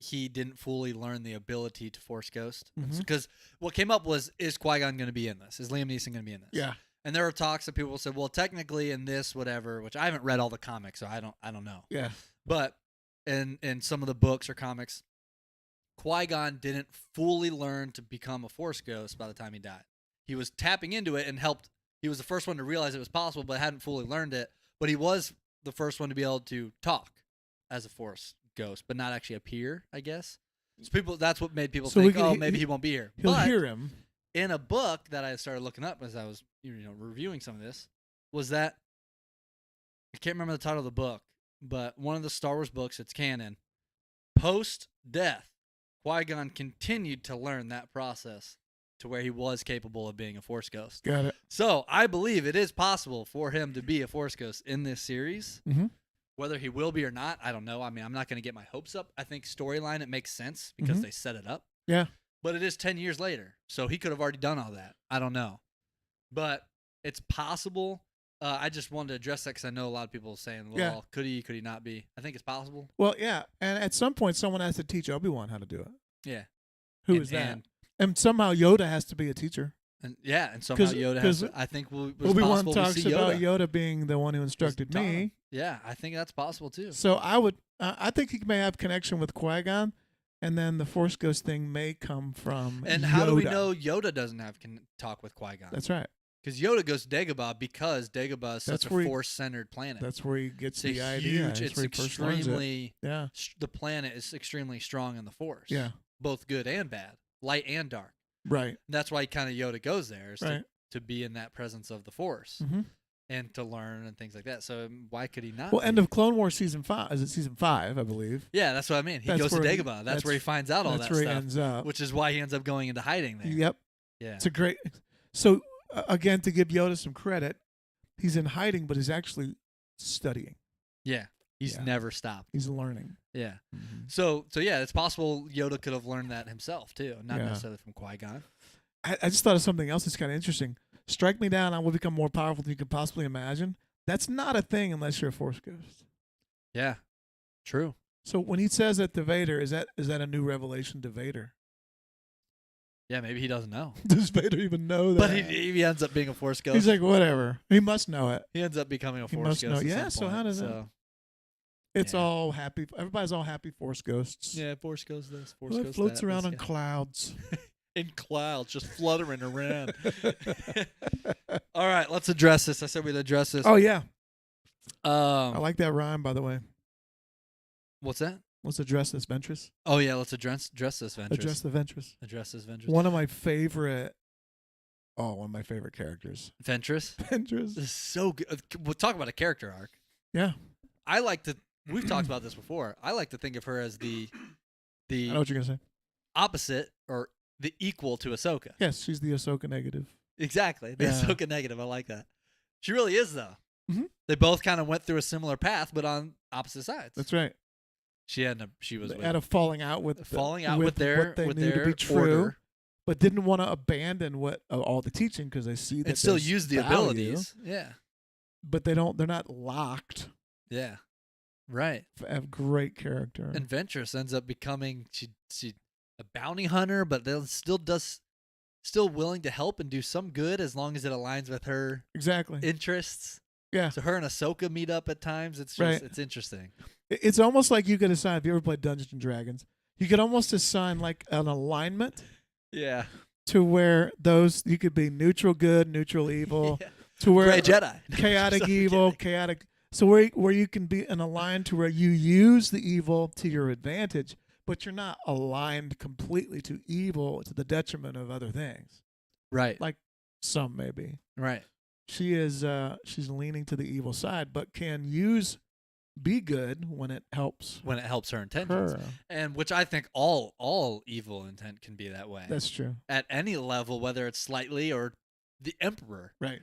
he didn't fully learn the ability to Force Ghost." Mhm. Because what came up was, is Qui-Gon going to be in this? Is Liam Neeson going to be in this? Yeah. And there were talks that people said, "Well, technically, in this, whatever," which I haven't read all the comics, so I don't know. Yeah. But in some of the books or comics, Qui-Gon didn't fully learn to become a Force Ghost by the time he died. He was tapping into it and helped. He was the first one to realize it was possible, but hadn't fully learned it. But he was the first one to be able to talk as a Force Ghost, but not actually appear, I guess. So that's what made people So think, we could- maybe he won't be here. He'll But hear him. in a book that I started looking up as I was reviewing some of this, was that I can't remember the title of the book, but one of the Star Wars books, it's canon. Post death, Qui-Gon continued to learn that process to where he was capable of being a Force Ghost. Got it. So I believe it is possible for him to be a Force Ghost in this series. Mhm. Whether he will be or not, I don't know. I mean, I'm not going to get my hopes up. I think storyline, it makes sense because Mhm. they set it up. Yeah. But it is 10 years later, so he could have already done all that. I don't know. But it's possible. I just wanted to address that because I know a lot of people saying, well, Yeah. could he not be? I think it's possible. Well, yeah. And at some point, someone has to teach Obi-Wan how to do it. Yeah. Who And- is that? And, And somehow Yoda has to be a teacher. and somehow 'Cause- Yoda 'cause has to, I think it's Obi-Wan possible we talks see about Yoda. Yoda being the one who instructed Taught him. me. Yeah, I think that's possible too. So I think he may have connection with Qui-Gon, and then the Force Ghost thing may come from And how do we Yoda. know Yoda doesn't have talk with Qui-Gon? That's right. Because Yoda goes to Dagobah because Dagobah is That's such a where he- Force-centered planet. That's where he gets it's the a idea. huge. That's It's where he first learns it. extremely. Yeah. The planet is extremely strong in the Force. Yeah. Both good and bad, light and dark. Right. And that's why kind of Yoda goes there is Right. to be in that presence of the Force Mm-hmm. and to learn and things like that. So why could he not? Well, be? end of Clone Wars season 5. Is it season 5? I believe. Yeah, that's what I mean. He That's goes to where he- Dagobah. That's that's- where he finds out all That's that where he stuff, ends up. which is why he ends up going into hiding there. Yep. Yeah. It's a great. So again, to give Yoda some credit, he's in hiding, but he's actually studying. Yeah. He's Yeah. never stopped. He's learning. Yeah. Mm-hmm. So yeah, it's possible Yoda could have learned that himself too, not Yeah. necessarily from Qui-Gon. I just thought of something else that's kind of interesting. Strike me down, I will become more powerful than you could possibly imagine. That's not a thing unless you're a Force ghost. Yeah. True. So when he says that to Vader, is that a new revelation to Vader? Yeah, maybe he doesn't know. Does Vader even know that? But he ends up being a Force ghost. He's like, whatever. He must know it. he ends up becoming a He Force must ghost. know. at Yeah, some so how point, does that- so. It's Yeah. all happy. Everybody's all happy Force ghosts. Yeah, Force ghost this, Force Well, it ghost floats that. around this on guy. clouds. In clouds, just fluttering around. All right, let's address this. I said we'd address this. Oh yeah, I Um, like that rhyme, by the way. what's that? Let's address this Ventress. Oh yeah, let's address this Ventress. Address the Ventress. Address this Ventress. One of my favorite characters. Ventress. Ventress. This is so good. We'll talk about a character arc. Yeah, I like to. We've talked about this before. I like to think of her as the I know what you're gonna say. opposite or the equal to Ahsoka. Yes, she's the Ahsoka negative. Exactly. The Yeah. Ahsoka negative. I like that. She really is though. Mhm. They both kind of went through a similar path, but on opposite sides. That's right. She was They with, had a falling out with falling out with their what they with knew their to be true, order, but didn't want to abandon what all the teaching because they see that and still there's use the value, abilities. Yeah. but they don't. They're not locked. Yeah. Right. Have great character. And Ventress ends up becoming she a bounty hunter, but then still willing to help and do some good as long as it aligns with her exactly. interests. Yeah. So her and Ahsoka meet up at times. It's just Right. it's interesting. It's almost like you could assign. If you ever played Dungeons and Dragons, you could almost assign like an alignment Yeah. to where those you could be neutral good, neutral evil, Yeah. to where Gray Jedi. chaotic I'm evil, kidding. chaotic. So where you can be an aligned to where you use the evil to your advantage, but you're not aligned completely to evil to the detriment of other things. Right. Like some maybe. Right. She is she's leaning to the evil side, but can be good when it helps When it helps her intentions. her. And which I think all evil intent can be that way. That's true. At any level, whether it's slightly or the Emperor. Right.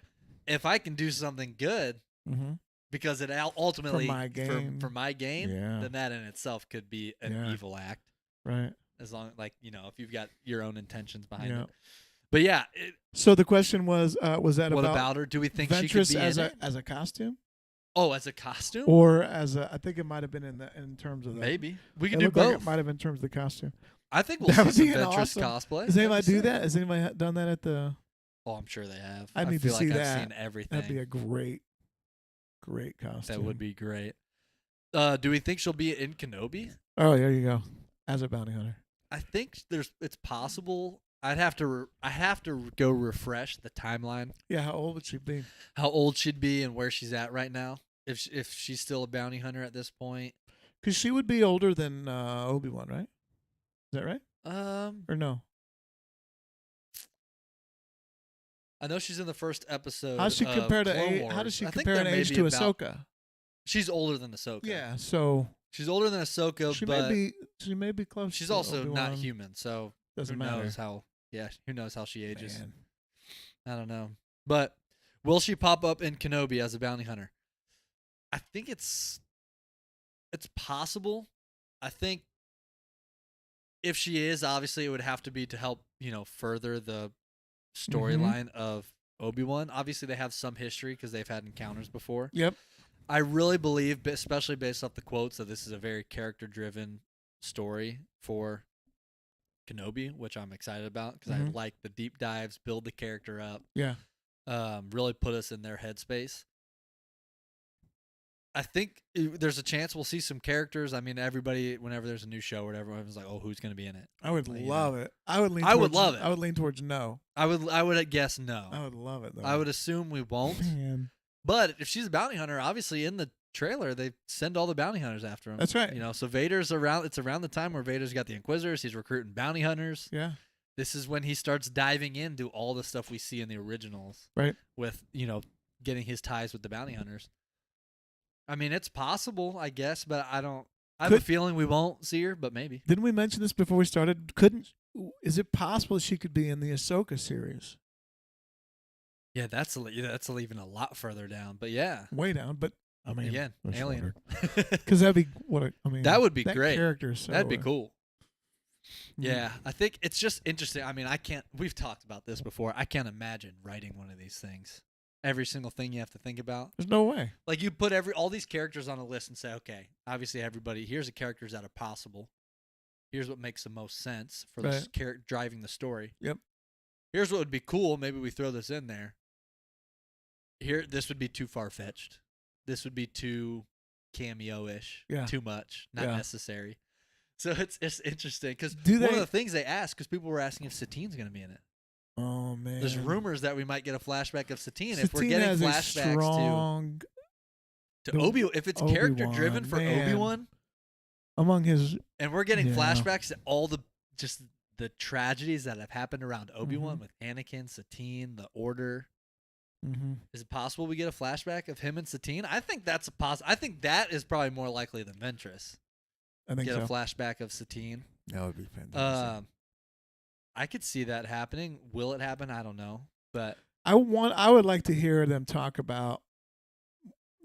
If I can do something good Mm-hmm. because it ultimately my gain. for my gain, Yeah. then that in itself could be an Yeah. evil act. Right. As long if you've got your own intentions behind Yeah. it. But yeah, So the question was that what about about her? Do we think she could Ventress be as in a it? as a costume As a costume? or as a? I think it might have been in terms of the. Maybe we It can do looked like both. it might have been in terms of the costume. I think we'll That would see be some an Ventress awesome- cosplay. Does anybody do That'd be that? Has anybody done that at the? Oh, I'm sure they have. I need to feel see like that. I've seen everything. That'd be a great costume. That would be great. Do we think she'll be in Kenobi? Oh, there you go. As a bounty hunter. I think it's possible. I have to go refresh the timeline. Yeah. How old would she be? How old she'd be and where she's at right now. If she's still a bounty hunter at this point. Because she would be older than Obi-Wan, right? Is that right? Or no? I know she's in the first episode. How does she of compare to Clone age? Wars. How does she I think compare in there may age be to about- Ahsoka? She's older than Ahsoka. Yeah. So She's older than Ahsoka, she but may be close. she's to also not Obi-Wan. human. So Doesn't who matter. knows how? Yeah, who knows how she ages? Man. I don't know. But will she pop up in Kenobi as a bounty hunter? I think it's possible. I think if she is, obviously it would have to be to help, further the storyline of Obi-Wan. Obviously they have some history because they've had encounters before. Yep. I really believe, especially based off the quotes, that this is a very character-driven story for Kenobi, which I'm excited about because I Mhm. like the deep dives, build the character up, Yeah. really put us in their headspace. I think there's a chance we'll see some characters. I mean, everybody, whenever there's a new show or whatever, everyone's like, "Oh, who's going to be in it?" I would Like, love it. I would lean. I would towards, love it. I would lean towards no. I would guess no. I would love it though. I would assume we won't. Man. But if she's a bounty hunter, obviously in the trailer they send all the bounty hunters after him. That's right. You know, so Vader's around. It's around the time where Vader's got the Inquisitors. He's recruiting bounty hunters. Yeah. This is when he starts diving into all the stuff we see in the originals. Right. With, getting his ties with the bounty hunters. I mean, it's possible, I guess, but I have a feeling we won't see her, but maybe. Didn't we mention this before we started? Is it possible she could be in the Ahsoka series? Yeah, that's even a lot further down, but yeah. Way down, but I mean, Again, that's alien. because that'd be that would be great. Character, so, That'd be cool. Mhm. Yeah, I think it's just interesting. I mean, we've talked about this before. I can't imagine writing one of these things. Every single thing you have to think about. There's no way. Like you put all these characters on a list and say, okay, obviously here's the characters that are possible. Here's what makes the most sense for this character driving the story. Yep. Here's what would be cool. Maybe we throw this in there. This would be too far-fetched. This would be too cameo-ish. Yeah. Too much. Not necessary. So it's interesting because one of the things they asked, because people were asking if Satine's going to be in it. Oh man. There's rumors that we might get a flashback of Satine. Satine If we're getting has flashbacks a strong, to Obi-Wan, if it's character driven for man. Obi-Wan, among his, and we're getting flashbacks to all the tragedies that have happened around Obi-Wan with Anakin, Satine, the Order. Mm-hmm. Is it possible we get a flashback of him and Satine? I think that's a I think that is probably more likely than Ventress. I think get so. a flashback of Satine. That would be fantastic. I could see that happening. Will it happen? I don't know. But I would like to hear them talk about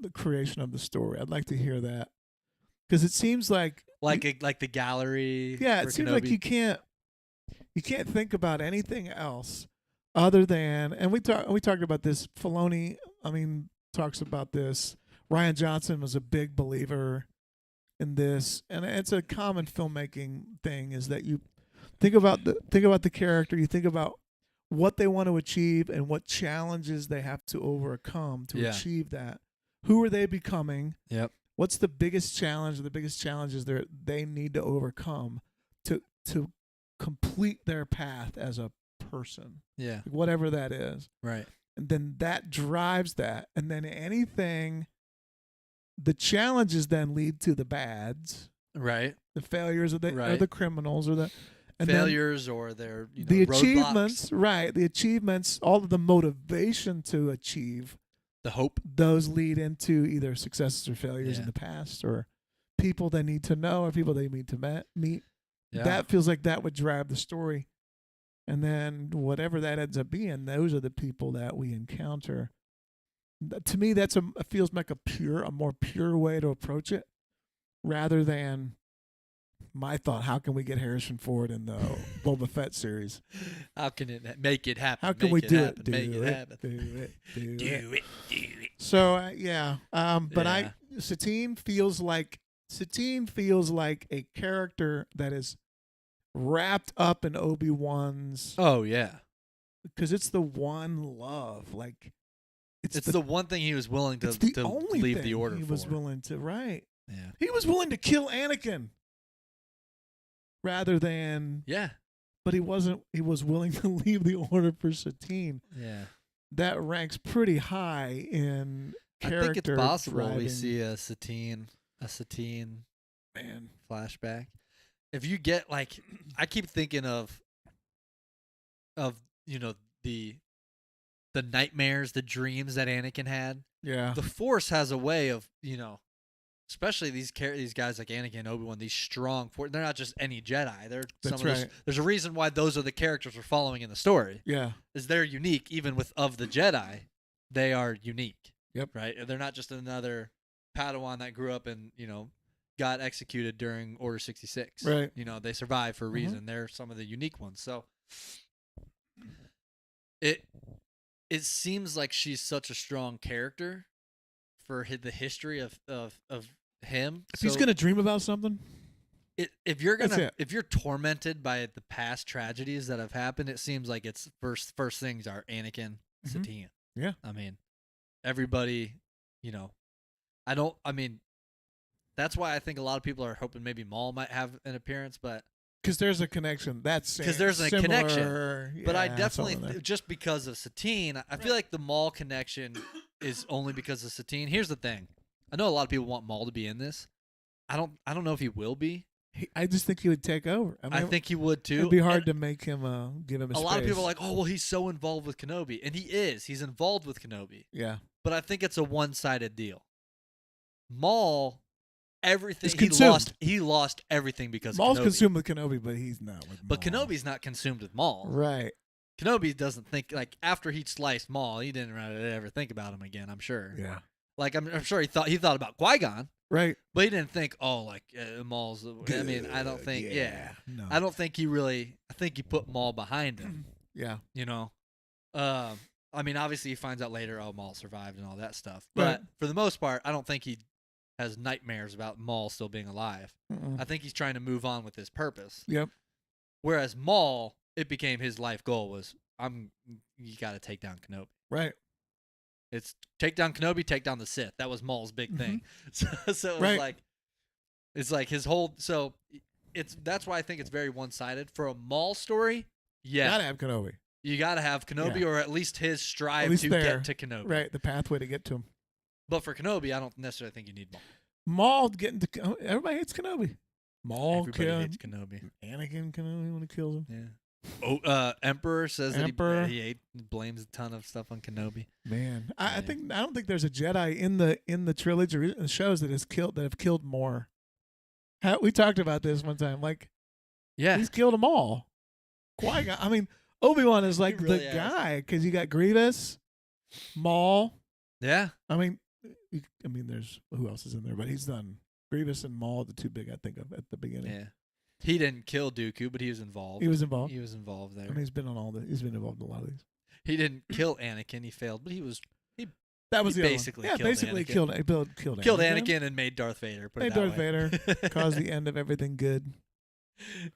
the creation of the story. I'd like to hear that because it seems like the gallery. Yeah, for it seems Kenobi. like you can't think about anything else other than, and we talked about this. Filoni, talks about this. Rian Johnson was a big believer in this, and it's a common filmmaking thing is that you think about the character, you think about what they want to achieve and what challenges they have to overcome to achieve that. Who are they becoming? Yep. What's the biggest challenge? The biggest challenges they need to overcome to complete their path as a person. Yeah. Whatever that is. Right. And then that drives that. And then the challenges then lead to the bads. Right. The failures are the criminals or the failures or their the roadblocks. achievements, right? The achievements, all of the motivation to achieve, the hope. Those lead into either successes or failures in the past, or people they need to know, or people they need to meet. Yeah. That feels like that would drive the story, and then whatever that ends up being, those are the people that we encounter. To me, it feels like a more pure way to approach it, rather than my thought. How can we get Harrison Ford in the Boba Fett series? How can it make it happen? How can we do it? Make it happen. Do it. So but Satine feels like a character that is wrapped up in Obi-Wan's. Oh yeah, because it's the one love. Like it's the one thing he was willing to leave the order. He was willing to Yeah, he was willing to kill Anakin rather than but he wasn't. He was willing to leave the order for Satine. Yeah, that ranks pretty high in character. I think it's possible driving. we see a Satine man flashback. If you get I keep thinking of the nightmares, the dreams that Anakin had. Yeah, the Force has a way of especially these guys like Anakin and Obi-Wan, these strong Force. They're not just any Jedi. They're there's a reason why those are the characters we're following in the story. Yeah, is they're unique. Even of the Jedi, they are unique. Yep. Right. They're not just another Padawan that grew up and got executed during Order 66. Right. They survived for a reason. They're some of the unique ones. So it seems like she's such a strong character for the history of him. If he's gonna dream about something, if you're tormented by the past tragedies that have happened, it seems like it's first things are Anakin, Satine. Yeah. I mean, everybody, I mean, that's why I think a lot of people are hoping maybe Maul might have an appearance, but Because there's a connection. That's because there's a similar, connection. But I yeah, definitely, something there. just because of Satine, I feel like the Maul connection is only because of Satine. Here's the thing: I know a lot of people want Maul to be in this. I don't know if he will be. I just think he would take over. I think he would too. it'd be hard And to make him give him a lot of people are like, oh well, he's so involved with Kenobi, and he is. He's involved with Kenobi. yeah, But I think it's a one-sided deal. Maul, everything It's consumed. he lost everything because Maul's of Kenobi. consumed with Kenobi, but he's not with But Maul. Kenobi's not consumed with Maul. Right. Kenobi doesn't think like after he sliced Maul, he didn't really ever think about him again. I'm sure. Yeah. Like I'm sure he thought about Qui-Gon, Right. but he didn't think, oh, like Maul's. I mean, I don't think. Yeah. No. I don't think he really. I think he put Maul behind him. Yeah. You know. I mean, obviously he finds out later, oh, Maul survived and all that stuff. Right. But for the most part, I don't think he has nightmares about Maul still being alive. Mm-mm. I think he's trying to move on with his purpose. Yep. Whereas Maul, it became his life goal was, you got to take down Kenobi. Right. It's take down Kenobi, take down the Sith. That was Maul's big thing. So it was Right. it's like his whole. So that's why I think it's very one-sided for a Maul story. Yeah, Gotta have Kenobi. you got to have Kenobi, Yeah. or at least his strive least to there. get to Kenobi. Right. The pathway to get to him. But for Kenobi, I don't necessarily think you need Maul. Maul getting to everybody hates Kenobi. Maul Everybody kill hates Kenobi. Anakin Kenobi when he kills him. Yeah. Oh, Emperor says Emperor. that he blames a ton of stuff on Kenobi. Man, Yeah. I don't think there's a Jedi in the trilogy or in the shows that have killed more. We talked about this one time. Like Yeah. he's killed them all. Qui-Gon. I mean, Obi-Wan is like really the has. guy because you got Grievous, Maul. Yeah. I mean, there's who else is in there, but he's done Grievous and Maul, the two big I think of at the beginning. Yeah. He didn't kill Dooku, but he was involved. He was involved. He was involved there. I mean, he's been involved in a lot of these. He didn't kill Anakin. He failed, but he was That was He the basically other one. Yeah, killed basically Anakin. killed Anakin and made Darth Vader. Put it Made that Darth way. Vader. Caused the end of everything good.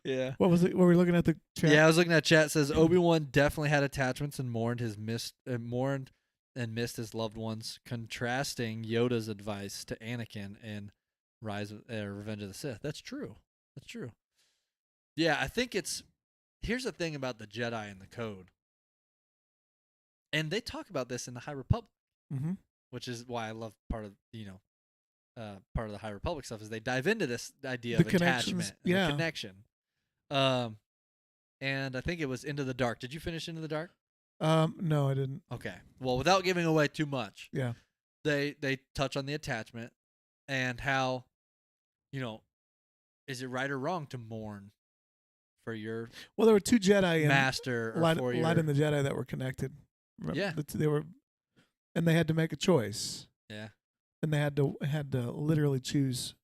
Yeah. What was it? Were we looking at the chat? Yeah, I was looking at chat. It says Obi-Wan definitely had attachments and mourned and missed his loved ones, contrasting Yoda's advice to Anakin in Revenge of the Sith. That's true. That's true. Yeah, I think here's the thing about the Jedi and the Code. And they talk about this in the High Republic, Mm-hmm. which is why I love part of the High Republic stuff is they dive into this idea The of connections, attachment, and yeah. the connection. And I think it was Into the Dark. Did you finish Into the Dark? No, I didn't. Okay. Well, without giving away too much, Yeah. they touch on the attachment and how, is it right or wrong to mourn for your Well, there were two Jedi in master or Light, for your Light and the Jedi that were connected. Yeah. They were, and they had to make a choice, yeah. and they had to literally choose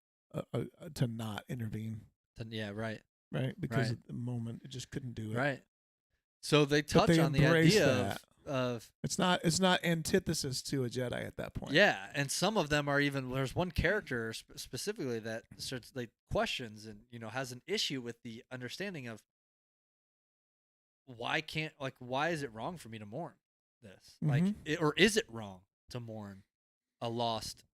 to not intervene, Yeah, right. right? Because Right. at the moment it just couldn't do it. Right. So they But touch they on the embrace idea that. of It's not antithesis to a Jedi at that point. yeah, and some of them are even. There's one character specifically that starts like questions and has an issue with the understanding of why is it wrong for me to mourn this? Mhm. Or is it wrong to mourn a lost,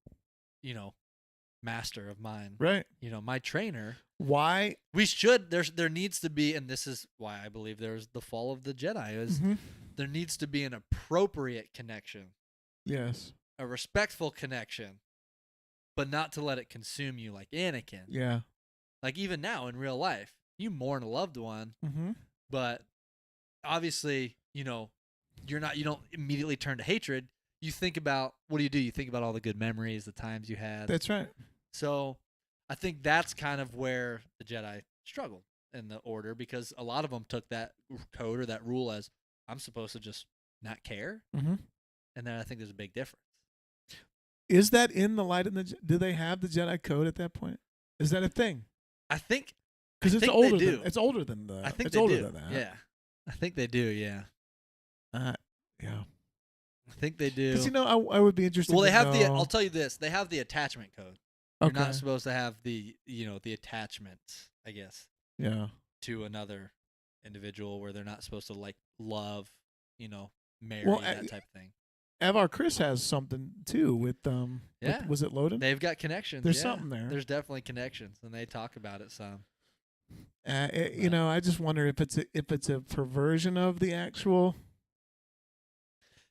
master of mine? Right. My trainer. Why? We should. There needs to be, and this is why I believe there's the fall of the Jedi. Is Mhm. there needs to be an appropriate connection, Yes. a respectful connection, but not to let it consume you like Anakin. Yeah. Like even now in real life, you mourn a loved one, Mm-hmm. but obviously, you don't immediately turn to hatred. You think about what do? You think about all the good memories, the times you had. That's right. So I think that's kind of where the Jedi struggled in the order because a lot of them took that code or that rule as I'm supposed to just not care. Mm-hmm. And then I think there's a big difference. Is that in the Light and the? Do they have the Jedi Code at that point? Is that a thing? I think Because it's think older. they do. It's older than the. I think it's they older do. than that. Yeah. I think they do, yeah. Yeah. I think they do. Because I would be interested. Well, they to have the know- I'll tell you this, they have the attachment code. You're Okay. not supposed to have the the attachment, I guess, Yeah. to another individual where they're not supposed to like love, marry Well, that type of thing. Avar Chris has something too with Yeah. was it Loden? They've got connections. There's yeah. something there. There's definitely connections, and they talk about it some. You know, I just wonder if it's a perversion of the actual.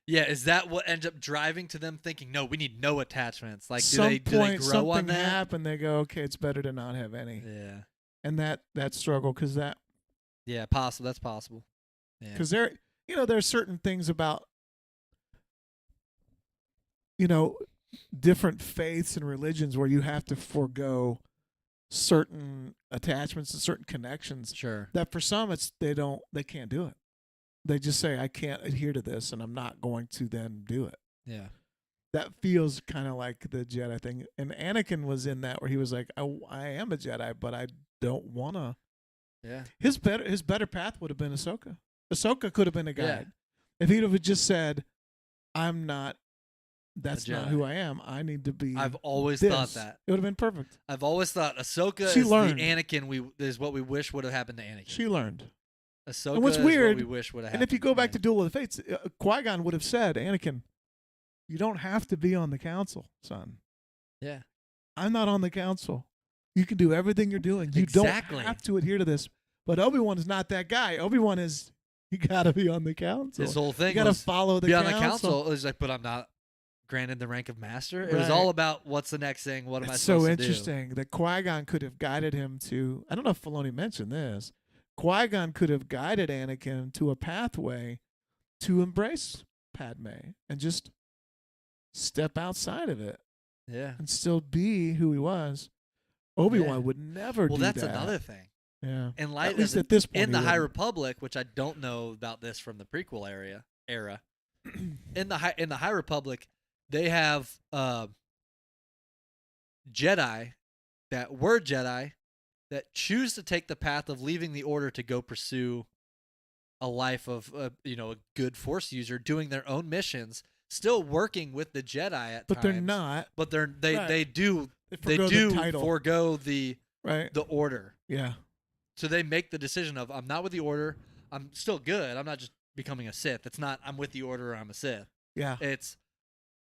Yeah, is that what ends up driving to them thinking, no, we need no attachments? Like, do Some they point grow something on that? happened. They go, okay, it's better to not have any. Yeah. And that struggle because Yeah, possible. That's possible. Yeah. because there's certain things about different faiths and religions where you have to forego certain attachments and certain connections Sure. that for some they can't do it. They just say, I can't adhere to this and I'm not going to then do it. Yeah. That feels kind of like the Jedi thing. And Anakin was in that where he was like, I am a Jedi, but I don't want to. Yeah. His better path would have been Ahsoka. Ahsoka could have been a guide. Yeah. If he'd have just said, I'm not, that's A not Jedi. who I am. I need to be. I've always this. thought that. It would have been perfect. I've always thought Ahsoka She is learned. the Anakin is what we wish would have happened to Anakin. She learned. Ahsoka And what's is weird, what we wish would have And happened. if you go back to Anakin. Duel of the Fates, Qui-Gon would have said, Anakin, you don't have to be on the council, son. Yeah. I'm not on the council. You can do everything you're doing. You Exactly. don't have to adhere to this. But Obi-Wan is not that guy. Obi-Wan is, you got to be on the council. His whole thing You got to was follow the be council. on the council. It was like, but I'm not granted the rank of master. It was Right. all about what's the next thing. What am I It's supposed so to do? interesting that Qui-Gon could have guided him to, I don't know if Filoni mentioned this, Qui-Gon could have guided Anakin to a pathway to embrace Padme and just step outside of it Yeah. and still be who he was. Obi-Wan Yeah. would never Well, do that's that. another thing. Yeah. In light At least of at this point. in the he High wouldn't. Republic, which I don't know about this from the prequel era. In the High Republic, they have Jedi that were Jedi that choose to take the path of leaving the Order to go pursue a life of a good Force user, doing their own missions, still working with the Jedi at But times. they're not. But they Right. they do They forgo the title. forego the Right. Order. Yeah. So they make the decision of, I'm not with the Order. I'm still good. I'm not just becoming a Sith. It's not I'm with the Order or I'm a Sith. Yeah. It's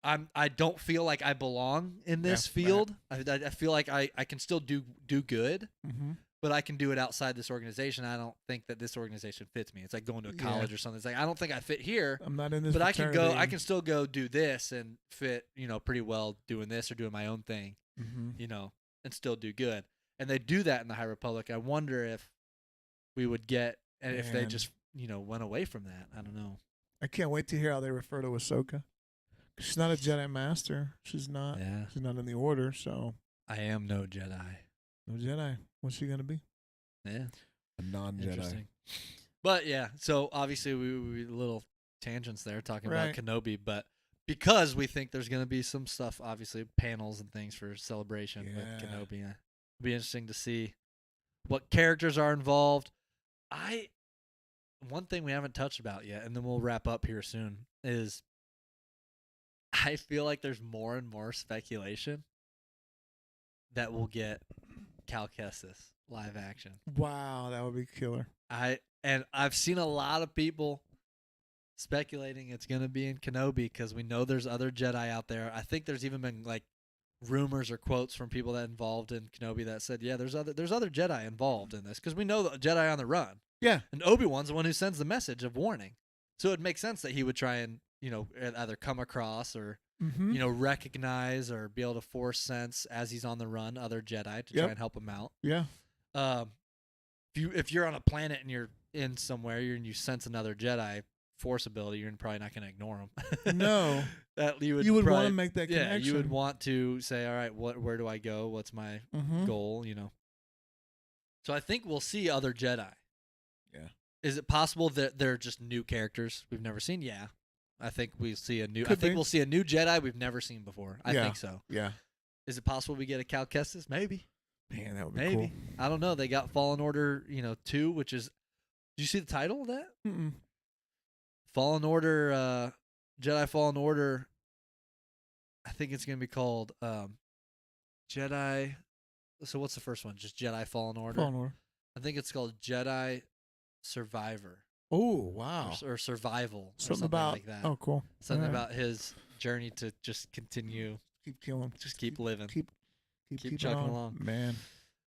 I don't feel like I belong in this Yeah, field. I feel like I can still do good, Mm-hmm. but I can do it outside this organization. I don't think that this organization fits me. It's like going to a Yeah. college or something. It's like I don't think I fit here, I'm not in this. but I fraternity. can still go do this and fit, pretty well doing this or doing my own thing, Mm-hmm. and still do good. And they do that in the High Republic. I wonder if we would get, and if they Man. just, went away from that. I don't know. I can't wait to hear how they refer to Ahsoka. She's not a Jedi Master. She's not. Yeah. She's not in the Order. So I am no Jedi. no Jedi. What's she gonna be? Yeah. A non-Jedi. Interesting. But yeah, so obviously we little tangents there talking Right. about Kenobi, but because we think there's going to be some stuff, obviously panels and things for celebration with Yeah. Kenobi. It'll be interesting to see what characters are involved. One thing we haven't touched about yet, and then we'll wrap up here soon, is I feel like there's more and more speculation that we'll get Cal Kestis live action. Wow, that would be killer. I've seen a lot of people speculating it's going to be in Kenobi because we know there's other Jedi out there. I think there's even been like rumors or quotes from people that involved in Kenobi that said, yeah, there's other Jedi involved in this because we know the Jedi on the run. Yeah. And Obi-Wan's the one who sends the message of warning. So it makes sense that he would try and, either come across or, Mm-hmm. recognize or be able to force sense as he's on the run other Jedi to Yep. try and help him out. Yeah. If you're on a planet and you're in somewhere and you sense another Jedi force ability, you're probably not going to ignore him. No. That you You would want probably- to make that yeah, connection. you would want to say, all right, where do I go? What's my Mm-hmm. goal? So I think we'll see other Jedi. Yeah. Is it possible that they're just new characters we've never seen? Yeah. I think we see a new. Could I think be. we'll see a new Jedi we've never seen before. I Yeah. think so. Yeah. Is it possible we get a Cal Kestis? Maybe. Man, that would be Maybe. cool. I don't know. They got Fallen Order, 2, which is. Did you see the title of that? Mm-mm. Fallen Order, Jedi Fallen Order. I think it's gonna be called Jedi. So what's the first one? Just Jedi Fallen Order. Fallen Order. I think it's called Jedi Survivor. Oh, wow. or survival, or Something something about like that. Oh, cool. Something All right. about his journey to just continue, keep killing. just keep living, Keep keep keeping chugging on. along. Man.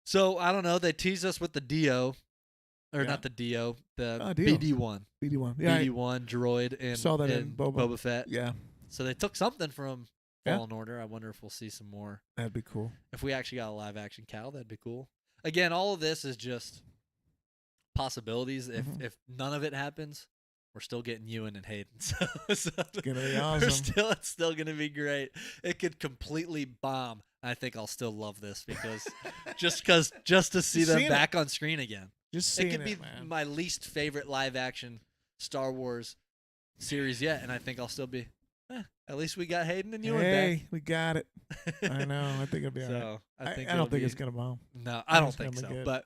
So I don't know. They teased us with the Dio, or Yeah. not the Dio, the Dio. BD-1. BD1. Yeah. BD-1 droid and, saw that in and Boba. Fett. Yeah. So they took something from Yeah. Fallen Order. I wonder if we'll see some more. That'd be cool. If we actually got a live action Cal, that'd be cool. Again, all of this is just possibilities. Mhm. If none of it happens, we're still getting Ewan and Hayden. So It's gonna be awesome. it's still gonna be great. It could completely bomb. I think I'll still love this because just to see them Seeing it. back on screen again. Just It seeing could be man. my least favorite live action Star Wars series yet, and I think I'll still be. At least we got Hayden and Ewan Hey, we got it. back. I know. I think it'll be all right. So I think I don't think it's gonna bomb. No, I don't it's think gonna so. be good. But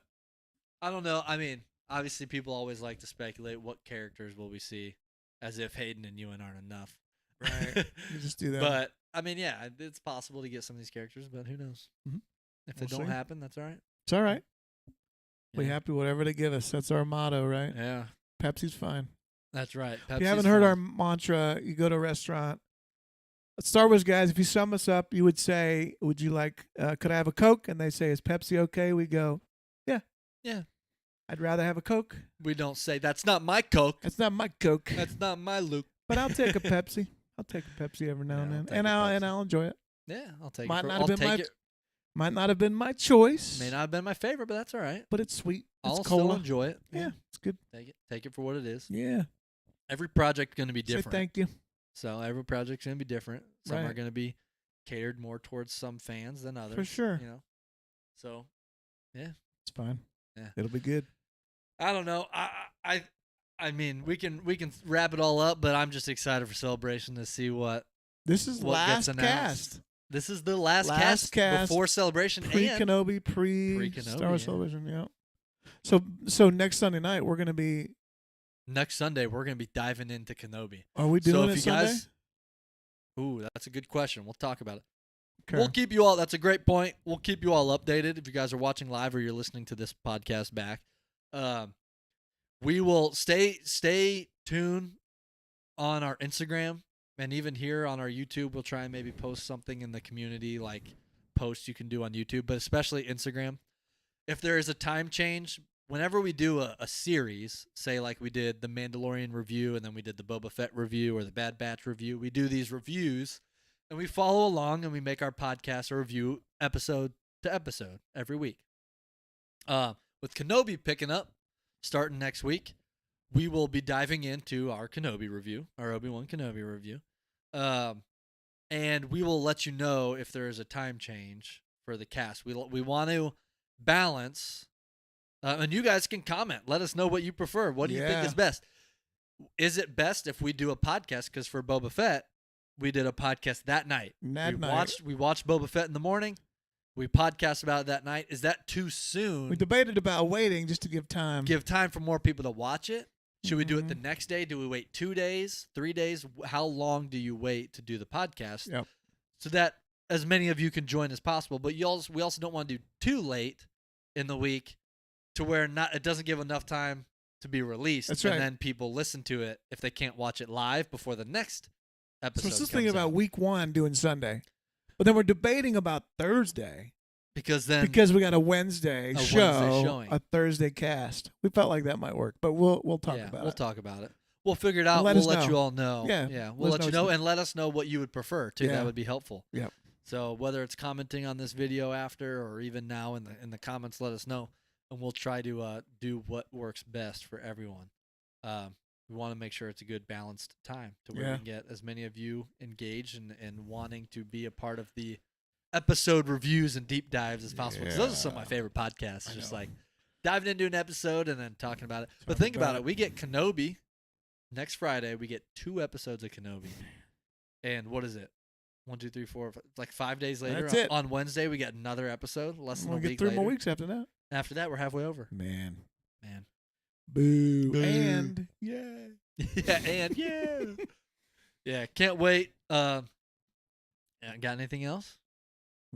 I don't know. I mean, obviously, people always like to speculate what characters will we see, as if Hayden and Ewan aren't enough. Right. You just do that. But I mean, yeah, it's possible to get some of these characters, but who knows? Mhm. If they We'll don't see. happen, that's all right. It's all right. We Yeah. happy whatever they give us. That's our motto, right? Yeah, Pepsi's fine. that's right. If you haven't heard our mantra, you go to a restaurant. Star Wars guys, if you sum us up, you would say, "Would you like? Could I have a Coke?" And they say, "Is Pepsi okay?" We go, "Yeah, Yeah. I'd rather have a Coke. We don't say that's not my Coke. That's not my Coke, That's not my Luke. but I'll take a Pepsi. I'll take a Pepsi every now Yeah, and I'll then, take and a I'll Pepsi. enjoy it. Yeah, I'll take Might it. not I'll have been take my it. Might not have been my choice, May not have been my favorite, but that's all right. but it's sweet. I'll It's still cola. enjoy it. Yeah, it's good. Take it for what it is. Yeah, Every project's going to be say different. thank you. So every project's going to be different. Some are Right. going to be catered more towards some fans than others. sure. You know. So, It's fine. Yeah. It'll be good. I don't know. I mean, we can wrap it all up, but I'm just excited for Celebration to see what This is what gets last announced. cast. This is the last, Last cast before Celebration Pre and Kenobi, pre Pre-Kenobi, Star Wars yeah. Television. Yeah. So next Sunday night we're gonna be. next Sunday we're going to be diving into Kenobi. Are we So doing if it you Sunday? guys Ooh, that's a good question. We'll talk about it. Okay. We'll keep you all. That's a great point. We'll keep you all updated if you guys are watching live or you're listening to this podcast back. We will stay tuned on our Instagram and even here on our YouTube. We'll try and maybe post something in the community, like posts you can do on YouTube, but especially Instagram. If there is a time change, whenever we do a series, say like we did the Mandalorian review and then we did the Boba Fett review or the Bad Batch review, we do these reviews. And we follow along and we make our podcast a review episode to episode every week. With Kenobi picking up, starting next week, we will be diving into our Kenobi review, our Obi-Wan Kenobi review. And we will let you know if there is a time change for the cast. We want to balance, and you guys can comment. Let us know what you prefer. What do you think Yeah. is best? Is it best if we do a podcast? Because for Boba Fett, we did a podcast that night. We watched Boba Fett in the morning. We podcast about it that night. Is that too soon? We debated about waiting just to give time. Give time for more people to watch it. Should we do it the Mhm. next day? Do we wait 2 days, 3 days? How long do you wait to do the podcast? Yep. So that as many of you can join as possible. But we also don't want to do too late in the week to where it doesn't give enough time to be released. That's right. And then people listen to it if they can't watch it live before the next episode. So we're still comes thinking about out. week 1 doing Sunday, but then we're debating about Thursday because then because we got a Wednesday Wednesday showing. a Thursday cast. We felt like that might work, but we'll talk yeah, about we'll it. talk about it. We'll figure it out. let We'll us let know. you all know. Yeah, We'll let us let you know know what and let us know what you would prefer too. Yeah. That would be helpful. Yep. So whether it's commenting on this video after or even now in the comments, let us know, and we'll try to do what works best for everyone. We want to make sure it's a good balanced time to where Yeah. we can get as many of you engaged and wanting to be a part of the episode reviews and deep dives as possible. 'Cause those are some of my Yeah. favorite podcasts. I Just know. like diving into an episode and then talking about it. But Talking think about about it. We get Kenobi next Friday. We get 2 episodes of Kenobi. And what is it? 1, 2, 3, 4, like 5 days later. That's it. On Wednesday, we get another episode. Less than We'll a get week 3 later. more weeks after that. After that, we're halfway over. Man. Man. Boo. Boo. And yeah. Yeah, and yeah. Yeah, can't wait. Yeah, got anything else?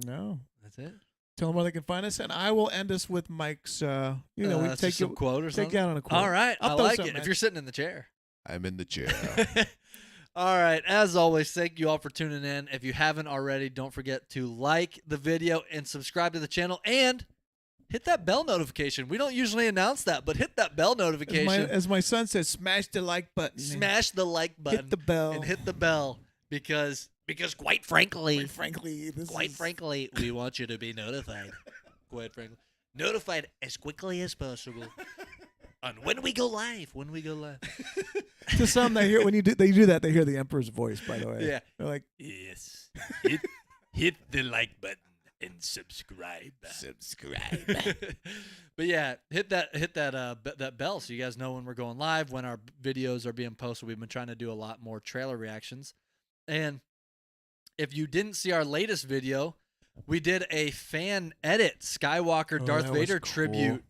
No. That's it. Tell them where they can find us, and I will end us with Mike's. We that's take just some quote or take something. you out on a quote. All right, I'll I throw like something it. at If you're sitting in the chair. I'm in the chair. All right. As always, thank you all for tuning in. If you haven't already, don't forget to like the video and subscribe to the channel and hit that bell notification. We don't usually announce that, but hit that bell notification. As my son says, smash the like button. Smash the like button. Hit the bell. And hit the bell because quite frankly, Quite frankly, we want you to be notified. Quite frankly, notified as quickly as possible. On when we go live. to some, they hear when they do that, they hear the Emperor's voice. By the way, Yeah. they're like, Yes. Hit the like button and subscribe. But yeah, hit that bell so you guys know when we're going live, when our videos are being posted. We've been trying to do a lot more trailer reactions. And if you didn't see our latest video, we did a fan edit Skywalker Darth that was Vader cool. tribute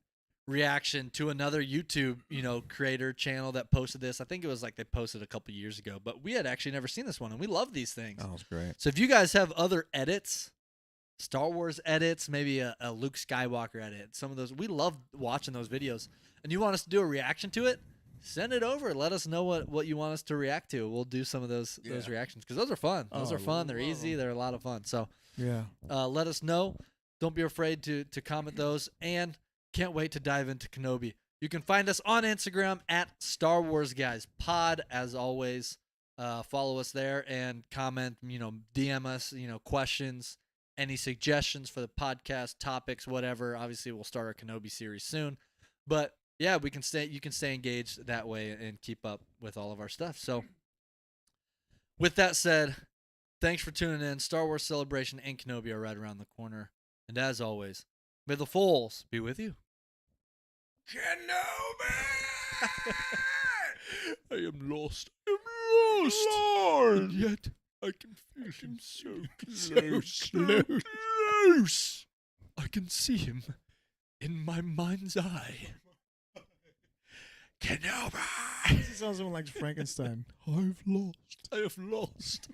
reaction to another YouTube, creator channel that posted this. I think it was like they posted a couple years ago, but we had actually never seen this one, and we love these things. That was great. So if you guys have other edits, Star Wars edits, maybe a Luke Skywalker edit, some of those, we love watching those videos, and you want us to do a reaction to it, send it over. Let us know what you want us to react to. We'll do some of those reactions because those are fun. Those are fun. They're easy. They're a lot of fun. So yeah. let us know. Don't be afraid to comment those, and can't wait to dive into Kenobi. You can find us on Instagram at Star Wars Guys Pod. As always, follow us there and comment. DM us. Questions, any suggestions for the podcast topics, whatever. Obviously, we'll start our Kenobi series soon, but yeah, you can stay engaged that way and keep up with all of our stuff. So, with that said, thanks for tuning in. Star Wars Celebration and Kenobi are right around the corner, and as always, may the Force be with you. Kenobi! I am lost. Lord! And yet I can feel him so close. I can see him in my mind's eye. Kenobi! This sounds like Frankenstein. I have lost.